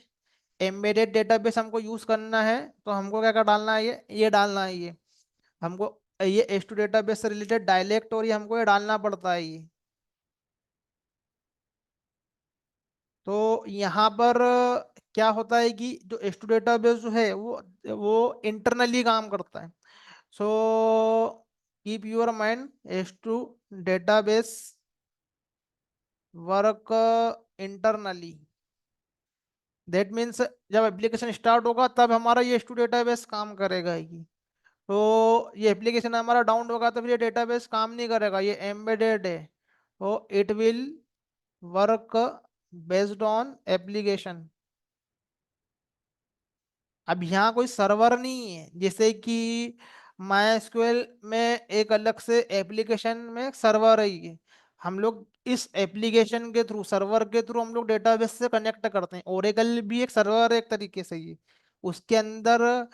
एम्बेडेड डेटाबेस हमको यूज करना है तो हमको क्या क्या डालना है, ये डालना है ये हमको, ये एच टू डेटाबेस से रिलेटेड डायलेक्ट और ये हमको ये डालना पड़ता है ये। तो यहाँ पर क्या होता है कि जो एच टू डेटाबेस जो है वो इंटरनली काम करता है। So keep your mind, H two database work internally. That means जब एप्लीकेशन स्टार्ट होगा तब हमारा ये एच टू डेटाबेस काम करेगा ये। तो ये एप्लीकेशन हमारा डाउन होगा तो फिर ये डेटाबेस काम नहीं करेगा, ये एम्बेडेड है। तो it will work based on application. अब यहाँ कोई सर्वर नहीं है, जैसे कि MySQL में एक अलग से एप्लीकेशन में सर्वर है ये। हम लोग इस एप्लीकेशन के थ्रू, सर्वर के थ्रू हम लोग डेटाबेस से कनेक्ट करते हैं। ओरेकल भी एक सर्वर है एक तरीके से ये, उसके अंदर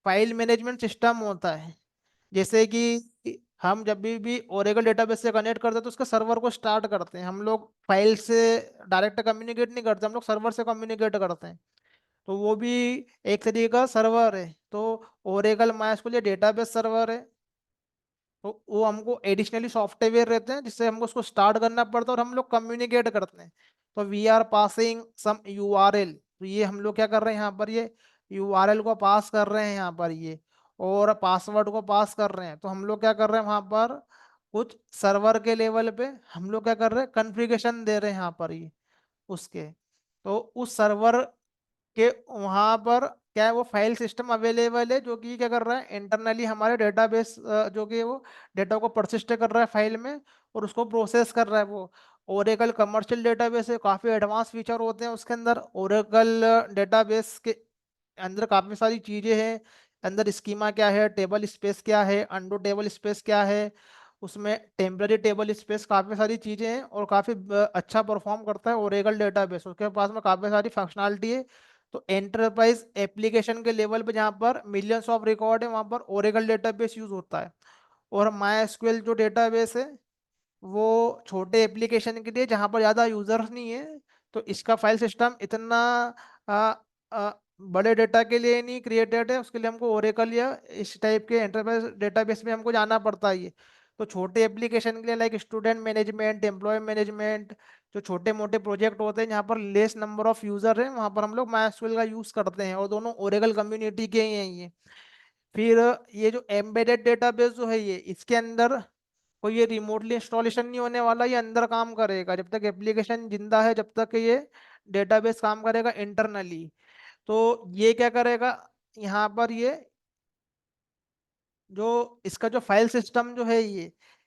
फाइल मैनेजमेंट सिस्टम होता है। जैसे कि हम जब भी ओरेकल डेटाबेस से कनेक्ट करते हैं तो उसके सर्वर को स्टार्ट करते हैं, हम लोग फाइल से डायरेक्ट कम्युनिकेट नहीं करते, हम लोग सर्वर से कम्युनिकेट करते हैं। तो वो भी एक तरीके का सर्वर है। तो ओरेकल माइस्क्ल ये डेटाबेस सर्वर है। तो वो हमको एडिशनली सॉफ्टवेयर रहते हैं जिससे हमको उसको स्टार्ट करना पड़ता है और हम लोग कम्युनिकेट करते हैं। तो we are passing some URL, तो ये हम लोग क्या कर रहे हैं यहाँ पर, ये यूआरएल को पास कर रहे हैं यहाँ पर ये, और पासवर्ड को पास कर रहे हैं। तो हम लोग क्या कर रहे हैं वहाँ पर, कुछ सर्वर के लेवल पे हम लोग क्या कर रहे हैं, कन्फिगरेशन दे रहे हैं यहाँ पर ये उसके। तो उस सर्वर कि वहां पर क्या है, वो फाइल सिस्टम अवेलेबल है जो कि क्या कर रहा है, इंटरनली हमारे डेटाबेस जो कि वो डेटा को परसिस्ट कर रहा है फाइल में और उसको प्रोसेस कर रहा है वो। ओरेकल कमर्शियल डेटाबेस है, काफ़ी एडवांस फीचर होते हैं उसके अंदर। ओरेकल डेटाबेस के अंदर काफी सारी चीजें हैं। अंदर स्कीमा क्या है, टेबल स्पेस क्या है, अंडो टेबल स्पेस क्या है, उसमें टेम्पररी टेबल स्पेस, काफी सारी चीजें हैं और काफी अच्छा परफॉर्म करता है ओरेकल डेटाबेस। उसके पास में काफी सारी फंक्शनलिटी है। तो एंटरप्राइज एप्लीकेशन के लेवल पे जहाँ पर मिलियंस ऑफ रिकॉर्ड है वहाँ पर ओरेकल डेटाबेस यूज होता है। और माई एसक्यूएल जो डेटाबेस है वो छोटे एप्लीकेशन के लिए जहाँ पर ज़्यादा यूजर्स नहीं है। तो इसका फाइल सिस्टम इतना आ, आ, बड़े डेटा के लिए नहीं क्रिएटेड है, उसके लिए हमको ओरेकल या इस टाइप के एंटरप्राइज डेटाबेस में हमको जाना पड़ता है ये। तो छोटे एप्लीकेशन के लिए like student management, employee management, जो छोटे मोटे प्रोजेक्ट होते हैं जहाँ पर लेस नंबर ऑफ यूजर है वहाँ पर हम लोग माइस्क्वेल का यूज करते हैं, और दोनों ओरेकल कम्युनिटी के ही हैं ये। फिर ये जो एम्बेडेड डेटाबेस जो है ये, इसके अंदर कोई ये रिमोटली इंस्टॉलेशन नहीं होने वाला, ये अंदर काम करेगा जब तक एप्लीकेशन जिंदा है, जब तक ये डेटाबेस काम करेगा इंटरनली। तो ये क्या करेगा, यहाँ पर जो इसका जो फाइल सिस्टम जो है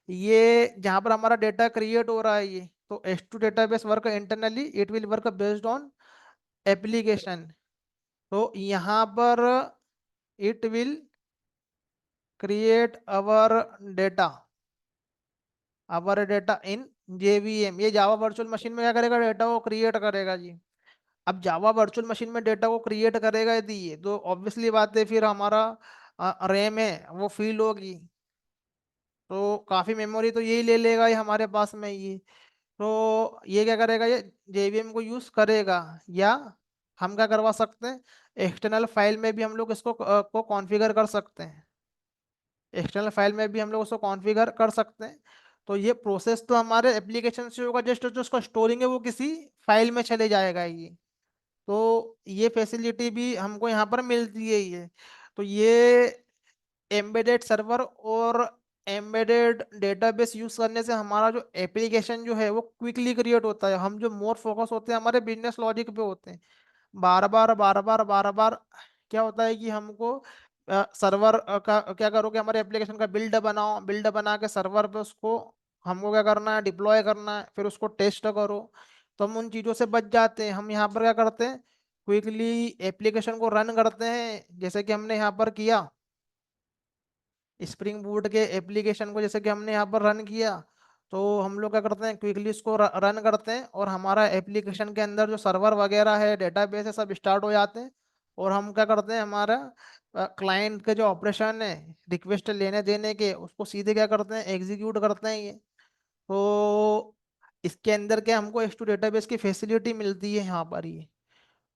ये जहाँ पर हमारा डेटा क्रिएट हो रहा है ये, तो H2 database work internally, it will work based on application. तो यहाँ पर it will create our data in JVM। ये जावा वर्चुअल मशीन में क्या करेगा, डेटा को क्रिएट करेगा जी। अब जावा वर्चुअल मशीन में डेटा को क्रिएट करेगा यदि ये, तो ऑब्वियसली बात है फिर हमारा रैम है वो फील होगी, तो काफी मेमोरी तो यही ले लेगा ये हमारे पास में ये। तो ये क्या करेगा, ये JVM को यूज करेगा। या हम क्या करवा सकते हैं, एक्सटर्नल फाइल में भी हम लोग इसको को कॉन्फ़िगर कर सकते हैं। एक्सटर्नल फाइल में भी हम लोग उसको कॉन्फ़िगर कर सकते हैं। तो ये प्रोसेस तो हमारे एप्लीकेशन से होगा, जस्ट जो उसका स्टोरिंग है वो किसी फाइल में चले जाएगा ये। तो ये फैसिलिटी भी हमको यहाँ पर मिलती है ये। तो ये एम्बेडेड सर्वर और एम्बेडेड डेटाबेस यूज करने से हमारा जो एप्लीकेशन जो है वो क्विकली क्रिएट होता है। हम जो मोर फोकस होते हैं हमारे बिजनेस लॉजिक पे होते हैं। बार बार क्या होता है कि हमको सर्वर का क्या करोगे, हमारे एप्लीकेशन का बिल्ड बनाओ, बिल्ड बना के सर्वर पे उसको हमको क्या करना है, डिप्लॉय करना है, फिर उसको टेस्ट करो। तो हम उन चीज़ों से बच जाते हैं। हम यहाँ पर क्या करते हैं, क्विकली एप्लीकेशन को रन करते हैं, जैसे कि हमने यहाँ पर किया स्प्रिंग बूट के एप्लीकेशन को, जैसे कि हमने यहाँ पर रन किया। तो हम लोग क्या करते हैं, क्विकली इसको रन करते हैं और हमारा एप्लीकेशन के अंदर जो सर्वर वगैरह है, डेटाबेस है, सब स्टार्ट हो जाते हैं। और हम क्या करते हैं, हमारा क्लाइंट के जो ऑपरेशन है रिक्वेस्ट लेने देने के, उसको सीधे क्या करते हैं, एग्जीक्यूट करते हैं ये। तो इसके अंदर क्या हमको H2 डेटाबेस की फैसिलिटी मिलती है यहाँ पर ये।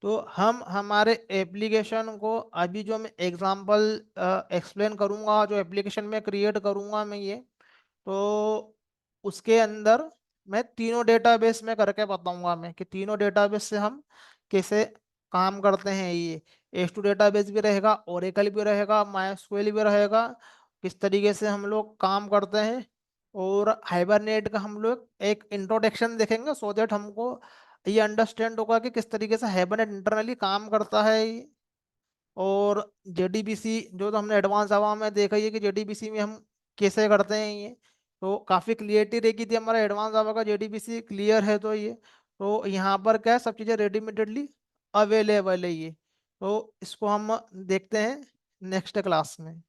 तो हम हमारे एप्लीकेशन को अभी जो मैं एग्जांपल एक्सप्लेन करूंगा, जो एप्लीकेशन में क्रिएट करूंगा मैं ये, तो उसके अंदर मैं तीनों डेटाबेस में करके बताऊंगा मैं कि तीनों डेटाबेस से हम कैसे काम करते हैं ये। H2 डेटाबेस भी रहेगा, ओरेकल भी रहेगा, माइस्क्वेल भी रहेगा, किस तरीके से हम लोग काम करते हैं। और हाइबरनेट का हम लोग एक इंट्रोडक्शन देखेंगे, सो दैट हमको ये अंडरस्टैंड होगा कि किस तरीके से हाइबरनेट इंटरनली काम करता है ये। और JDBC जो तो हमने एडवांस जावा में देखा ही है कि JDBC में हम कैसे करते हैं ये। तो काफ़ी क्लियरिटी रहेगी थी हमारा एडवांस जावा का, JDBC क्लियर है तो ये। तो यहाँ पर क्या है, सब चीज़ें रेडीमेडली अवेलेबल है ये। तो इसको हम देखते हैं नेक्स्ट क्लास में।